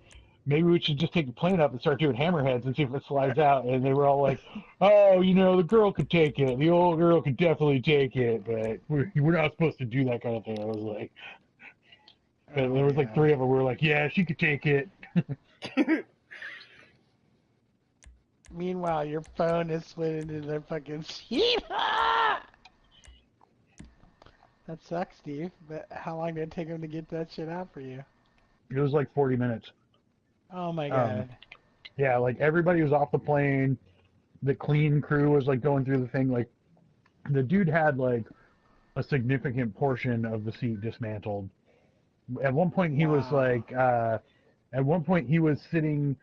maybe we should just take the plane up and start doing hammerheads and see if it slides out. And they were all like, oh, the girl could take it. The old girl could definitely take it, but we're not supposed to do that kind of thing. I was like, there was like 3 of them. We were like, yeah, she could take it. Meanwhile, your phone is slid into the fucking seat. That sucks, Steve. But how long did it take him to get that shit out for you? It was like 40 minutes. Oh my god. Yeah, like everybody was off the plane. The clean crew was like going through the thing. Like the dude had like a significant portion of the seat dismantled. At one point he was like, at one point he was sitting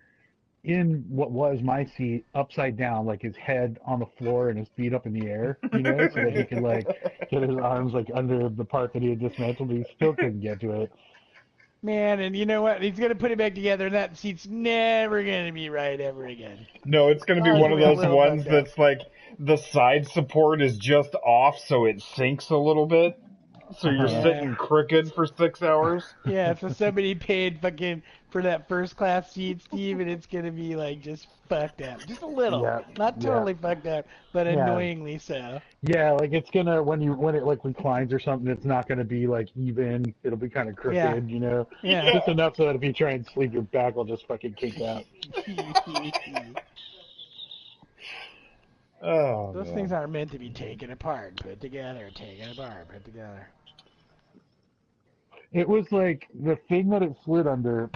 in what was my seat upside down, like his head on the floor and his feet up in the air, so that he could like get his arms like under the part that he had dismantled, but he still couldn't get to it. Man, and you know what? He's gonna put it back together, and that seat's never gonna be right ever again. No, it's going to be Oh, one of it's gonna those be a little ones fucked up. that's like the side support is just off, so it sinks a little bit. So you're Yeah. sitting crooked for 6 hours. Yeah, so somebody paid fucking for that first class seat, Steve, and it's gonna be like just fucked up, just a little, Yeah, not totally fucked up, but Yeah. annoyingly so. Yeah, like it's gonna when it like reclines or something, it's not gonna be like even. It'll be kind of crooked, Yeah. just enough so that if you try and sleep, your back will just fucking kick out. Oh, Those man. things aren't meant to be taken apart, put together, taken apart, put together. It was like the thing that it slid under.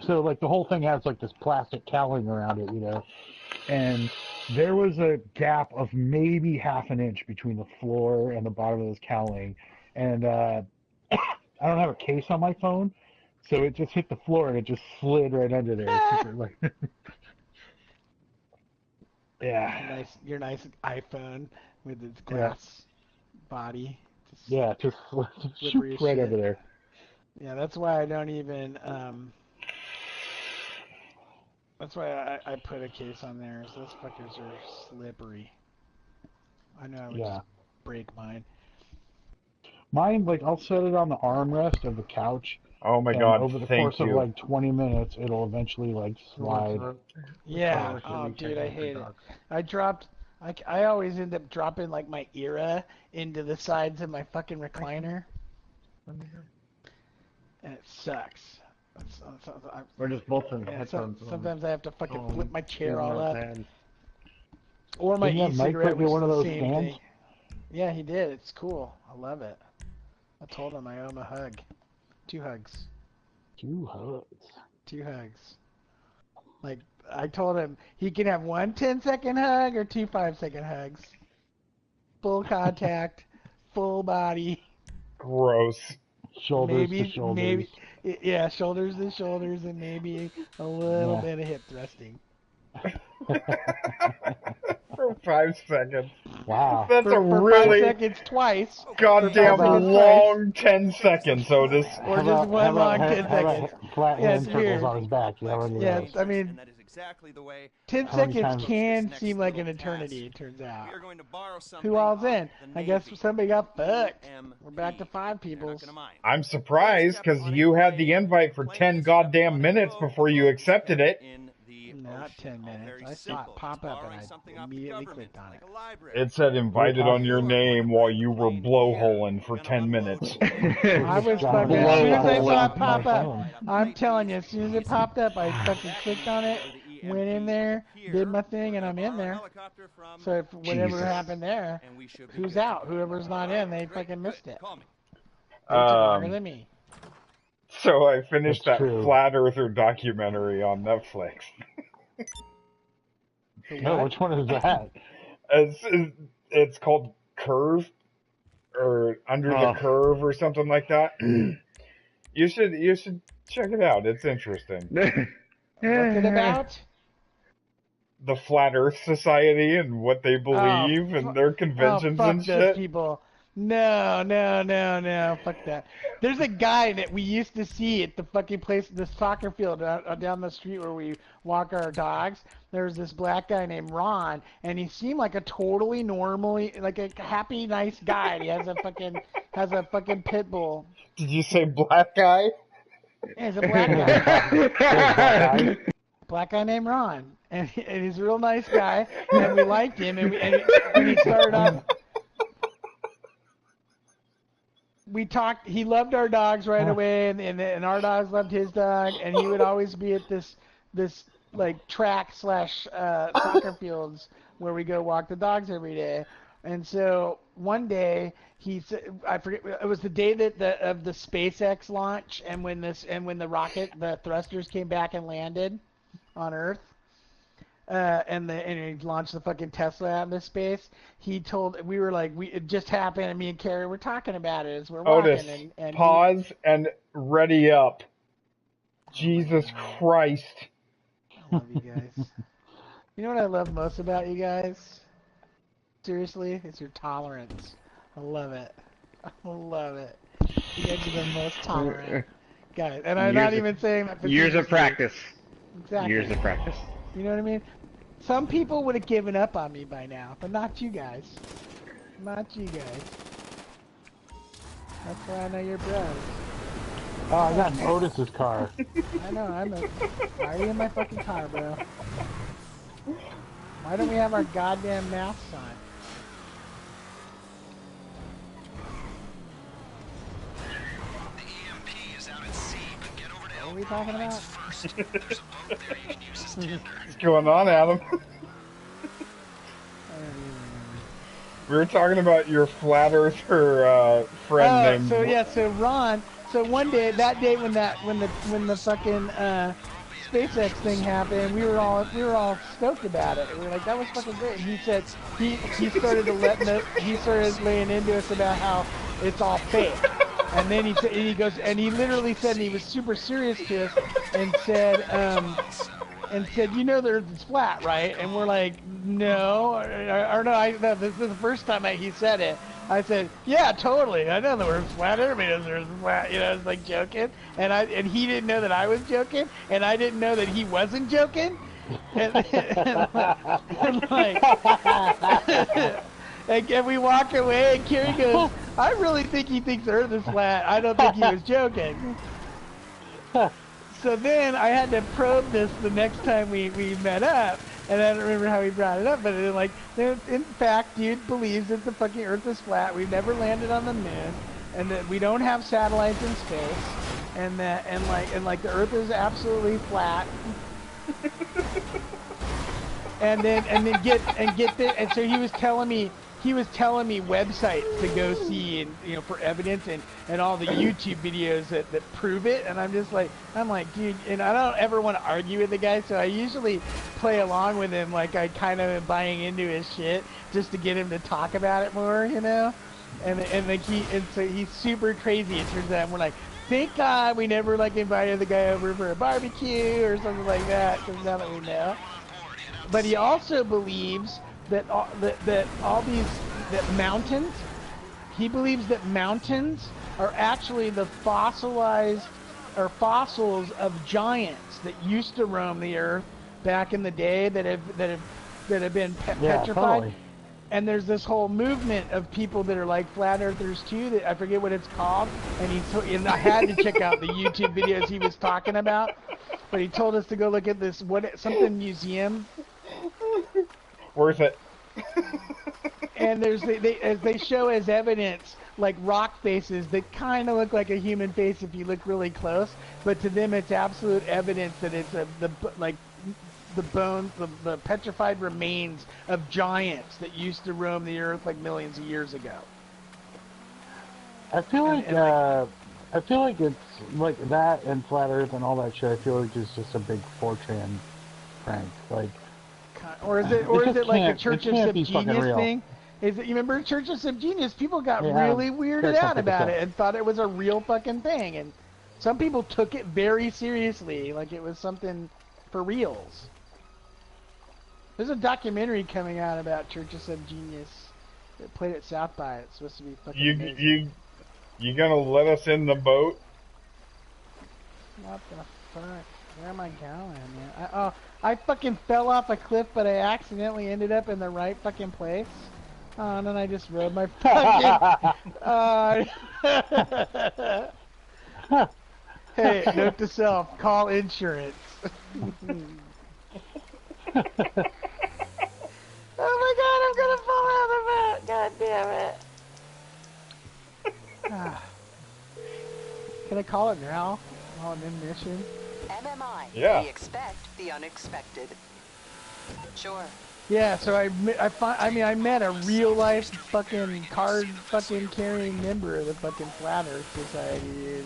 So like the whole thing has like this plastic cowling around it, and there was a gap of maybe half an inch between the floor and the bottom of this cowling, and I don't have a case on my phone, so it just hit the floor and it just slid right under there. It's super, like, yeah. Your nice iPhone with its glass body. Just slippery shoot right shit. over there. Yeah, that's why I don't even. That's why I put a case on there. So those fuckers are slippery. I know I would just break mine. Mine, like, I'll set it on the armrest of the couch. Oh my and God! over the Thank course you. of like 20 minutes, it'll eventually like slide. Yeah. Oh, dude, I hate it. I always end up dropping like my era into the sides of my fucking recliner. And it sucks. We're just both in headphones. Sometimes I have to fucking flip my chair all up. Bad. Or my Didn't that Mike e-cigarette, put you which one is of the those same stands? thing. Yeah, he did. It's cool. I love it. I told him I owe him a hug. 2 hugs. 2 hugs. 2 hugs. Like, I told him he can have 1 10-second hug or 2 5-second hugs. Full contact, full body. Gross. Shoulders to shoulders. Yeah, shoulders to shoulders, and maybe a little bit of hip thrusting. For 5 seconds. Wow. That's For a really 5 seconds twice. goddamn For 5 seconds long 10 seconds, Otis. Or just one long 10 seconds. Flat Yeah, hand it's circles weird. on his back. You already know. Yes, I mean, 10 How many seconds times- can seem like an eternity, it turns out. Who all's in? I guess somebody got fucked. We're back to 5 peoples. I'm surprised because you had the invite for 10 goddamn minutes before you accepted it. Not 10 minutes. I saw it pop up and I immediately clicked on it. It said invited on your name while you were blowholing for 10 minutes. I was fucking, as soon as I saw it pop up, I'm telling you, as soon as it popped up, I fucking clicked on it, went in there, did my thing, and I'm in there. So if whatever happened there, who's out? Whoever's not in, they fucking missed it. They took longer than me. So I finished That's that true. Flat Earther documentary on Netflix. No, which one is that? It's called Curve or Under the Curve or something like that. You should check it out. It's interesting. What's it about? The Flat Earth Society and what they believe and their conventions fuck and those shit. people. No. Fuck that. There's a guy that we used to see at the fucking place, the soccer field down the street where we walk our dogs. There's this black guy named Ron, and he seemed like a totally normally, like a happy, nice guy. And he has a fucking pit bull. Did you say black guy? Yeah, he's a black guy. Black guy named Ron, and he's a real nice guy, and we liked him, and he started off. We talked. He loved our dogs right away, and our dogs loved his dog. And he would always be at this like track / soccer fields where we go walk the dogs every day. And so one day he said, I forget, it was the day of the SpaceX launch, and when the rocket, the thrusters came back and landed on Earth. And he launched the fucking Tesla out into space. It just happened, and me and Carrie were talking about it as we're Otis, walking. And pause and ready up. Jesus Christ. I love you guys. You know what I love most about you guys? Seriously, it's your tolerance. I love it. I love it. You guys are the most tolerant guys, and I'm not even saying that. Years of practice. Exactly. Years of practice. You know what I mean? Some people would have given up on me by now, but not you guys. Not you guys. That's why I know you're bros. Oh, I got Otis's car. I know, why are you in my fucking car, bro? Why don't we have our goddamn masks on? The EMP is out at sea, but get over to What are we talking about? first. There's a boat there you can use as tinder. What's going on, Adam? I don't even remember. We were talking about your Flat Earther friend named... So Ron, so one day, that day when the fucking SpaceX thing happened, we were all stoked about it. We were like, that was fucking great. And he said he started laying into us about how it's all fake. And then he goes, and he literally said, and he was super serious to us, and said, you know the Earth is flat, right? And we're like, no, no, this is the first time he said it. I said, yeah, totally. I know the Earth's flat. Everybody knows the Earth's flat. You know, I was like joking, and he didn't know that I was joking, and I didn't know that he wasn't joking, and and we walk away, and Kerry goes, I really think he thinks the Earth is flat. I don't think he was joking. So then I had to probe this the next time we met up, and I don't remember how he brought it up, but in fact, dude believes that the fucking Earth is flat. We've never landed on the moon, and that we don't have satellites in space, and the Earth is absolutely flat. And so he was telling me he was telling me websites to go see and for evidence and all the YouTube videos that prove it, and I'm like, dude, and I don't ever want to argue with the guy, so I usually play along with him, like I kind of am buying into his shit just to get him to talk about it more, and so he's super crazy. It turns out, and we're like, thank God we never invited the guy over for a barbecue or something like that, because now that we know. But he also believes that mountains, he believes that mountains are actually the fossilized or fossils of giants that used to roam the earth back in the day that have been petrified. Totally. And there's this whole movement of people that are like flat earthers too, that I forget what it's called, and I had to check out the YouTube videos he was talking about, but he told us to go look at this something museum. Worth it. And they show as evidence like rock faces that kind of look like a human face if you look really close, but to them it's absolute evidence that it's the bones, the petrified remains of giants that used to roam the earth like millions of years ago. I feel like it's like that and flat Earth and all that shit. I feel like it's just a big 4chan prank, like. Or is it like the Church of Subgenius thing? You remember Church of Subgenius? People got really weirded out about it and thought it was a real fucking thing, and some people took it very seriously, like it was something for reals. There's a documentary coming out about Church of Subgenius that played at South by. It's supposed to be fucking amazing. You gonna let us in the boat? What the fuck? Where am I going, man? I fucking fell off a cliff, but I accidentally ended up in the right fucking place. Oh, and then I just rode my fucking... Hey, note to self, call insurance. Oh my god, I'm gonna fall out of the boat! God damn it. Can I call it now? Call it in mission? MMI. Yeah. We expect the unexpected. Sure. Yeah, so I met a real life fucking card fucking carrying member of the fucking Flat Earth Society, and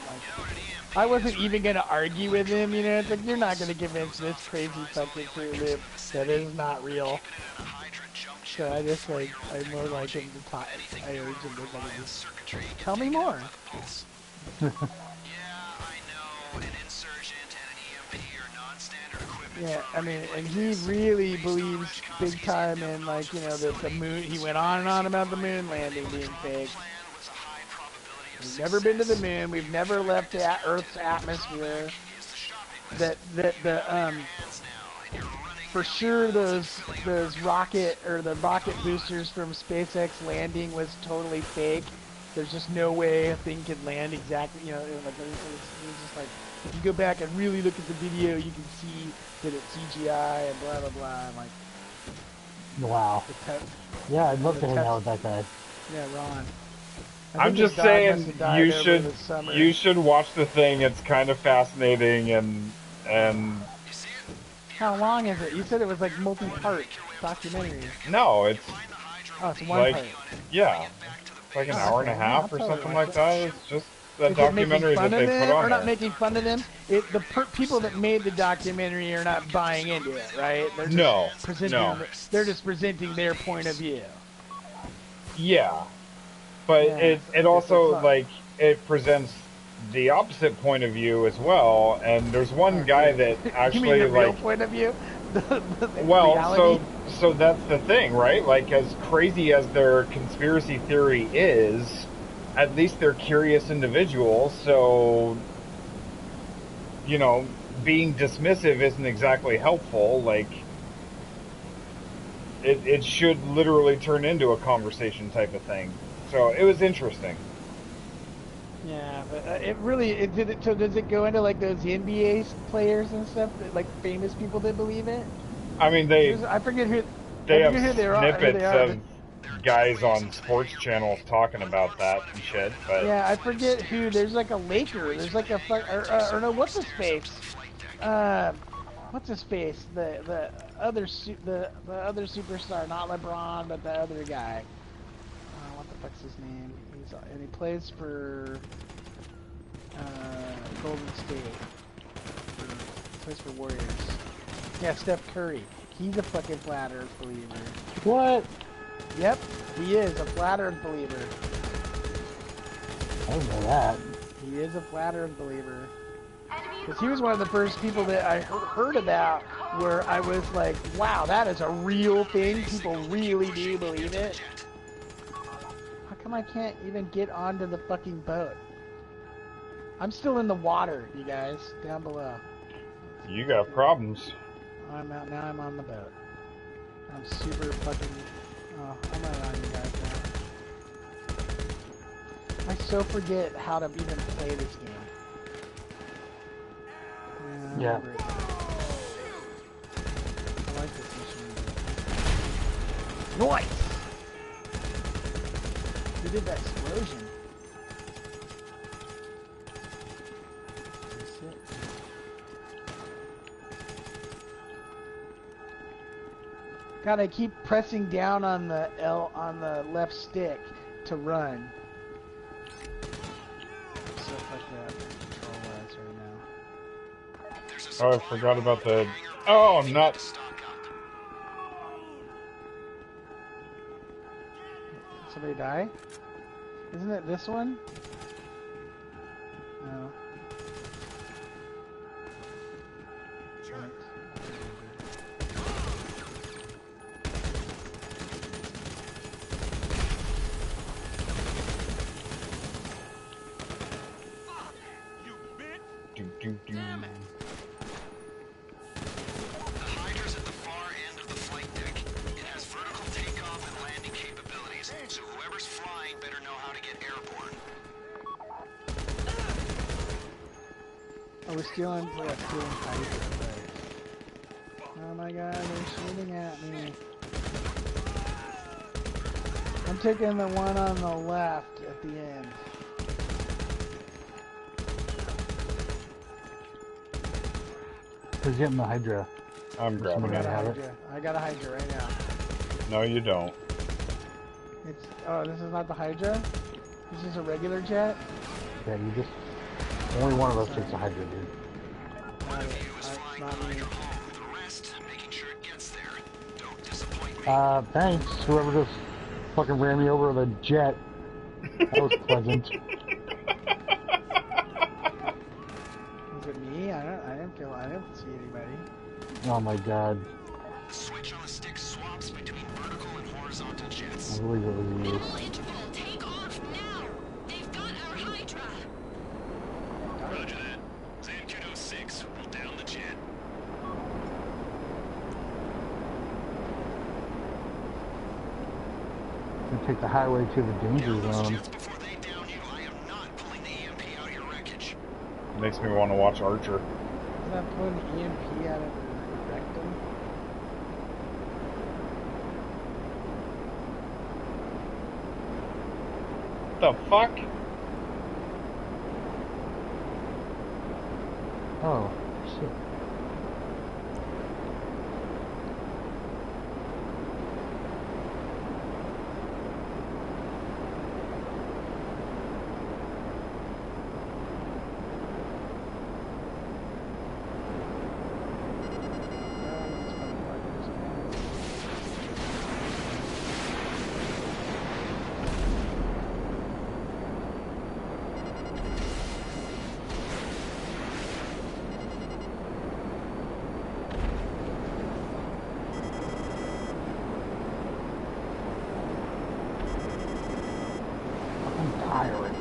like, I wasn't even gonna argue with him, it's like, you're not gonna convince this crazy fucking fruit loop that is not real. So I just I more like him to talk. I urge him to just tell me more. Yeah, I mean, and he really believes big time in, like, the moon. He went on and on about the moon landing being fake. We've never been to the moon. We've never left the Earth's atmosphere. For sure those rocket boosters from SpaceX landing was totally fake. There's just no way a thing could land exactly, it was just like, if you go back and really look at the video, you can see that it's CGI and blah blah blah. I'm like, wow. Yeah, I'd love to hang out with that guy. Yeah, Ron. I'm just saying, you should watch the thing. It's kind of fascinating and. How long is it? You said it was like multi-part documentary. No, it's. Oh, it's one part. Yeah, it's like an hour and a half or something like that. It's just that documentary that they put on. We're not making fun of them. The people that made the documentary are not buying into it, right? They're just they're just presenting their point of view. Yeah, but it also it presents the opposite point of view as well. And there's one guy that actually you mean the real point of view. Well, reality? so that's the thing, right? Like, as crazy as their conspiracy theory is, at least they're curious individuals, so, being dismissive isn't exactly helpful. Like, it should literally turn into a conversation type of thing. So, it was interesting. Yeah, but so does it go into, like, those NBA players and stuff, like, famous people that believe it? I mean, I forget who... They have snippets of guys on sports channels talking about that and shit, but... Yeah, I forget who. There's like a Laker. There's like a... Or no, what's his face? what's his face? The other the other superstar, not LeBron, but the other guy. What the fuck's his name? And he plays for Golden State. Plays for Warriors. Yeah, Steph Curry. He's a fucking flat Earth believer. What? Yep, he is a flat Earth believer. I didn't know that. He is a flat Earth believer. Because he was one of the first people that I heard about where I was like, wow, that is a real thing. People really do believe it. How come I can't even get onto the fucking boat? I'm still in the water, you guys, down below. You got problems. I'm out now. I'm on the boat. I'm super fucking. Oh, I'm not on you guys now. I so forget how to even play this game. Yeah. I like this mission. Noise! Who did that explosion? That's it. God, I keep pressing down on the left stick to run. So fucked up control-wise right now. Oh, I forgot about the... Oh, I'm not... Somebody die? Isn't it this one? No. Damn it. The Hydra's at the far end of the flight deck. It has vertical takeoff and landing capabilities, so whoever's flying better know how to get airborne. Oh, we're stealing Hydra. Oh my god, they're shooting at me. I'm taking the one on the left at the end. Who's getting the Hydra? I'm grabbing it. I got a Hydra right now. No, you don't. It's this is not the Hydra? This is a regular jet? Yeah, you just... Only one of us takes a Hydra, dude. Not me. Thanks. Whoever just fucking ran me over with a jet. That was pleasant. Was it me? I didn't see anybody. Oh my god. Switch on the stick swaps between vertical and horizontal jets. I believe it was you. Interval, take off now! They've got our Hydra! Roger that. Zan 206, we'll down the jet. We take the highway to the danger Down those zone. jets before they down you. I am not pulling the EMP out your wreckage. Makes me want to watch Archer. Isn't that pulling the EMP out of the rectum? The fuck? Oh, shit. I'm tired.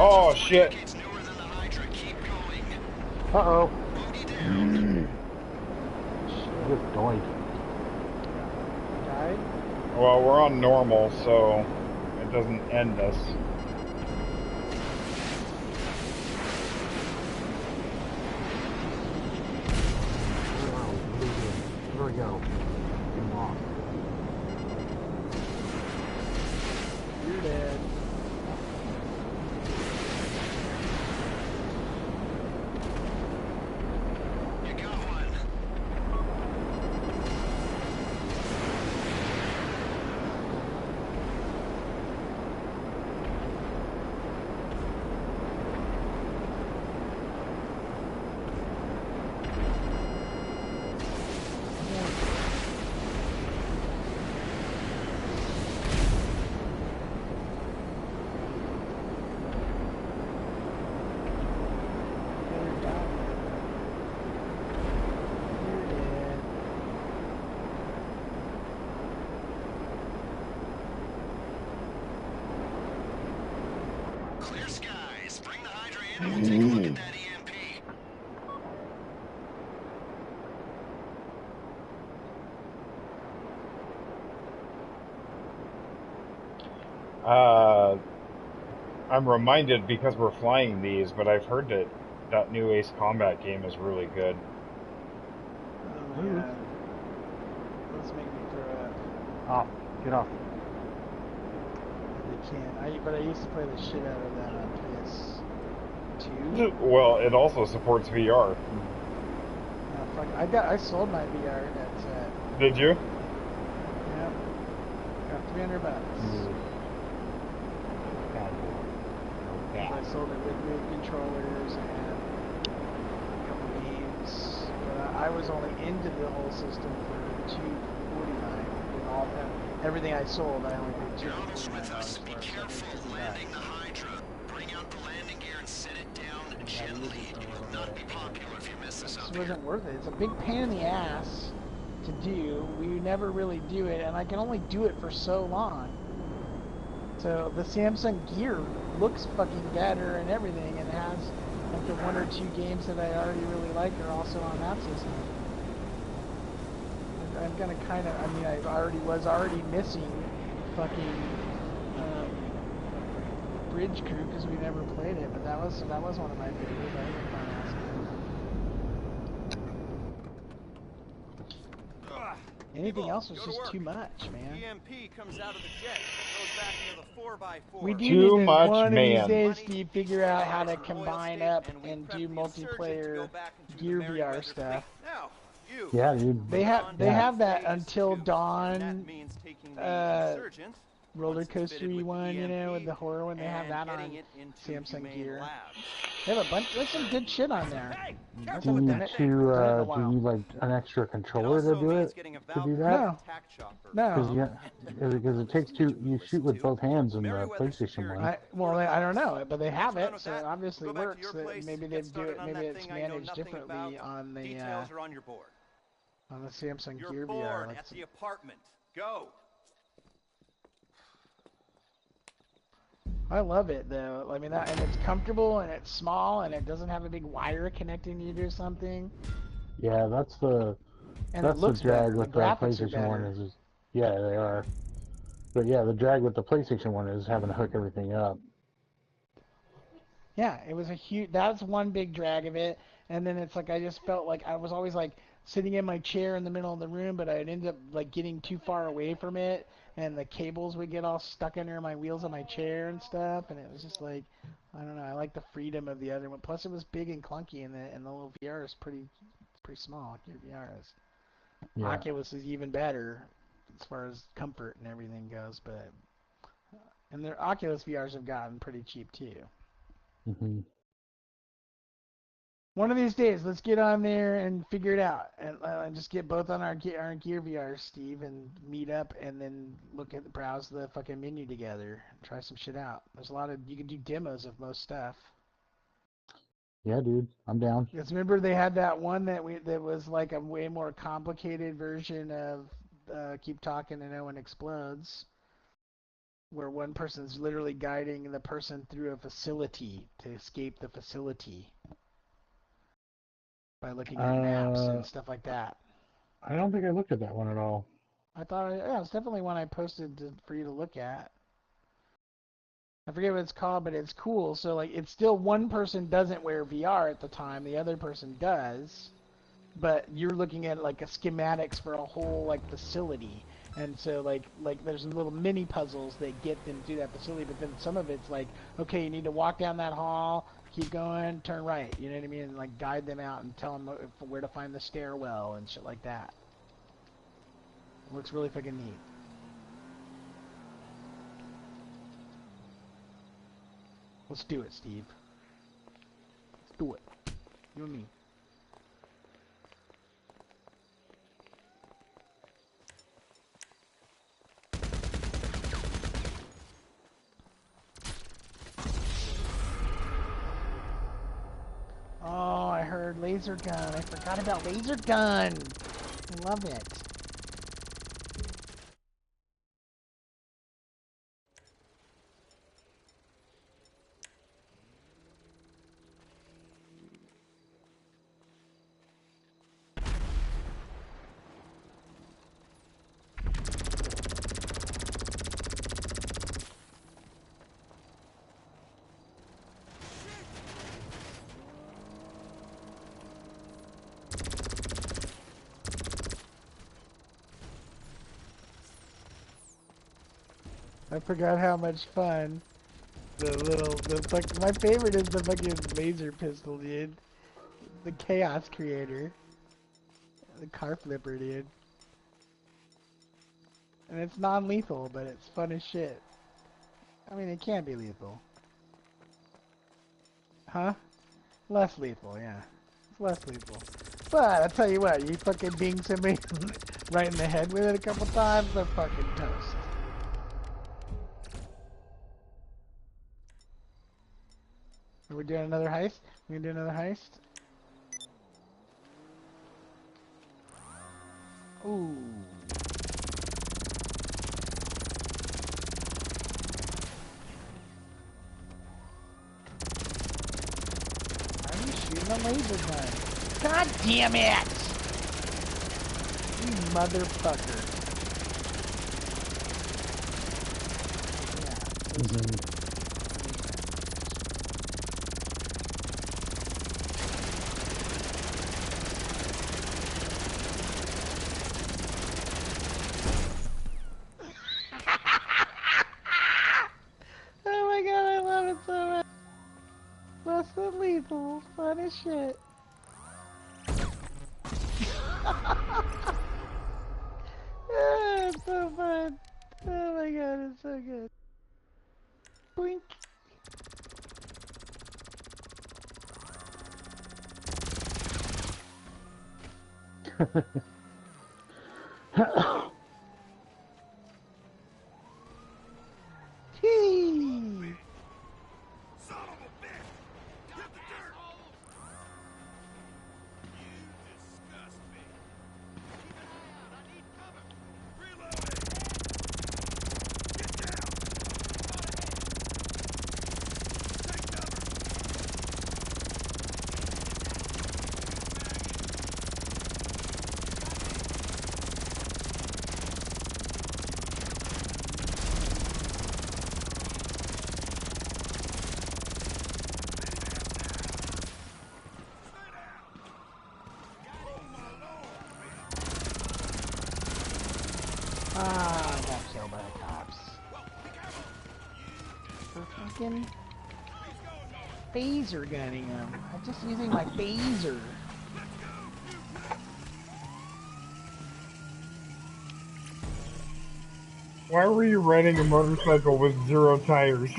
Oh, shit. It's newer than the Hydra. Keep going. Uh-oh. Booty down. Good doink. Died? Well, we're on normal, so it doesn't end us. Where we go? Get him off. You're dead. I'm reminded because we're flying these, but I've heard that that new Ace Combat game is really good. Oh my god. Let's make me throw up. Off. Get off. They can't. But I used to play the shit out of that on PS2. Well, it also supports VR. Oh, fuck. I sold my VR headset. Did you? Yep. Got $300. I sold it with new controllers and a couple games. But I was only into the whole system for $249. With all that, everything I sold, I only paid $249 for. Be careful landing the Hydra. Bring out the landing gear and set it down gently. It will not be popular if you mess this up. It wasn't worth it. It's a big pain in the ass to do. We never really do it, and I can only do it for so long. So the Samsung Gear looks fucking better and everything, and has like the 1 or 2 games that I already really like are also on that system. I'm gonna kind of, I mean, I was already missing fucking Bridge Crew because we never played it, but that was one of my favorites. I didn't mind asking. Anything else was just too much, man. EMP comes out of the jet, goes back into the 4x4. We do Too need to, much, one man. of these days, Steve, figure out how to combine up and do multiplayer Gear VR stuff. Now, you. Yeah, dude. They have that Until Dawn That means taking the insurgent, roller coaster one, you know, with the horror one. They have that on Samsung Gear. They have a bunch. There's some good shit on there. Do you need do you need like an extra controller to do it? To do that? No. Because it takes two. You shoot with both hands in the PlayStation one. I don't know, but they have it, so it obviously works. Maybe they do it. Maybe it's managed differently on the Samsung Gear VR. Like, at the apartment. Go. I love it though. I mean, and it's comfortable and it's small and it doesn't have a big wire connecting you to something. Yeah, that's the drag with the PlayStation one is yeah, they are. But yeah, the drag with the PlayStation one is having to hook everything up. Yeah, it was a huge. That's one big drag of it. And then it's like I just felt like I was always like sitting in my chair in the middle of the room, but I'd end up like getting too far away from it, and the cables would get all stuck under my wheels of my chair and stuff, and it was just like, I don't know, I like the freedom of the other one. Plus it was big and clunky, and the little VR is pretty small. Your VR is. Yeah. Oculus is even better as far as comfort and everything goes, but and their Oculus VRs have gotten pretty cheap too. Mm-hmm. One of these days, let's get on there and figure it out, and just get both on our Gear VRs, Steve, and meet up, and then browse the fucking menu together, and try some shit out. There's a lot of you can do demos of most stuff. Yeah, dude, I'm down. Because remember they had that one that was like a way more complicated version of Keep Talking and No One Explodes, where one person's literally guiding the person through a facility to escape the facility. By looking at maps and stuff like that. I don't think I looked at that one at all. I thought, yeah, it's definitely one I posted for you to look at. I forget what it's called, but it's cool. So, like, it's still one person doesn't wear VR at the time, the other person does, but you're looking at, like, a schematics for a whole, like, facility. And so, like there's little mini puzzles that get them to that facility, but then some of it's like, okay, you need to walk down that hall, keep going, turn right, you know what I mean? And like guide them out and tell them where to find the stairwell and shit like that. It looks really fucking neat. Let's do it, Steve. Let's do it. You and me. Oh, I heard laser gun. I forgot about laser gun. I love it. I forgot how much fun my favorite is the fucking laser pistol, dude. The chaos creator. The car flipper, dude. And it's non-lethal, but it's fun as shit. I mean, it can be lethal. Huh? Less lethal, yeah. It's less lethal. But, I'll tell you what, you fucking ding somebody right in the head with it a couple times, they're fucking toast. Are we doing another heist? We gonna do another heist? Ooh. Why are you shooting a laser gun? God damn it! You motherfucker. Yeah. Oh my god, I love it so much. Less than lethal. Fun as shit. Ah, it's so fun. Oh my god, it's so good. Boink. Hee. Son of a bitch! Get the dirt! You disgust me. Keep an eye out. I need cover. Reloading. Get down. Take cover. Ah, I got killed by the cops. For fucking phaser gunning him. I'm just using my phaser. Why were you riding a motorcycle with 0 tires?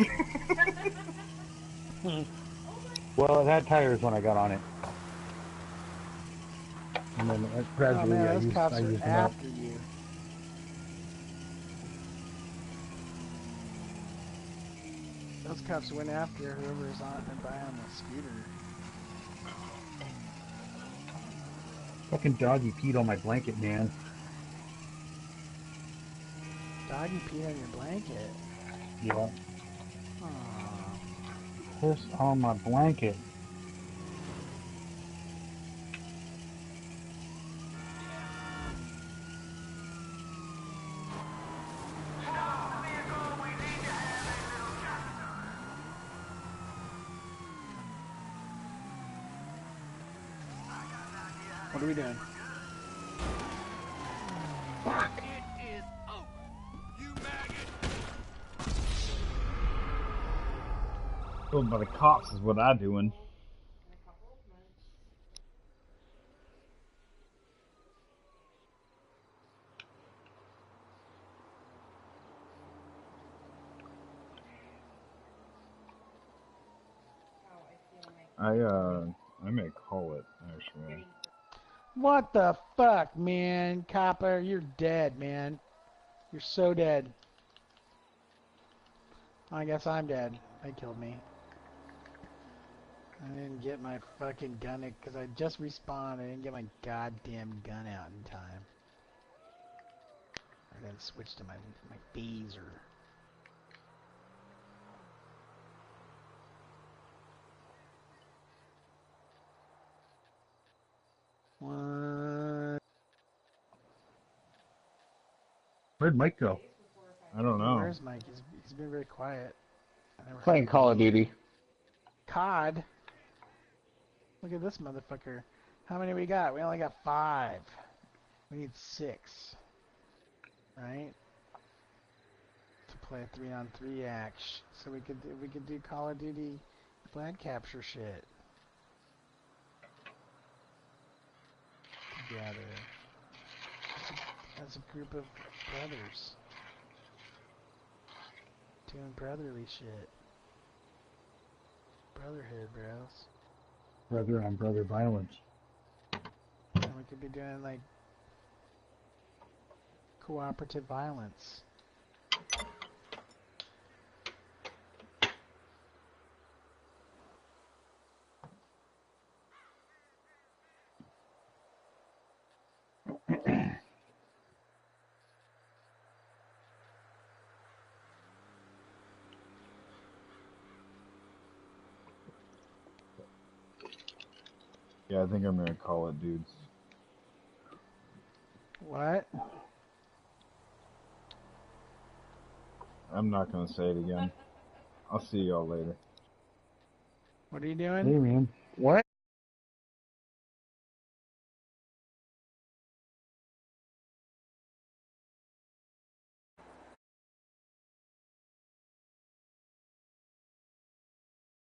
Well, it had tires when I got on it. And then Oh gradually man, I those cops are used them up. after you. Those cops went after whoever's on by on the scooter. Fucking doggy peed on my blanket, man. Doggy peed on your blanket. Yeah. Aww. Piss on my blanket. What are we doing? It is over. You maggot. Killed by the cops is what I'm doing. I may call it, actually. What the fuck, man? Copper, you're dead, man. You're so dead. I guess I'm dead. They killed me. I didn't get my fucking gun because I just respawned. I didn't get my goddamn gun out in time. I then switched to my phaser. What? Where'd Mike go? I don't know. Where's Mike? He's been very quiet. Playing Call of Duty. COD? Look at this motherfucker. How many we got? We only got 5. We need 6. Right? To play 3-on-3 action, so we could do Call of Duty flag capture shit together as a group of brothers doing brotherly shit. Brotherhood, bros. Brother on brother violence. And we could be doing like cooperative violence. Yeah, I think I'm gonna call it, dudes. What? I'm not gonna say it again. I'll see y'all later. What are you doing? Hey, man. What?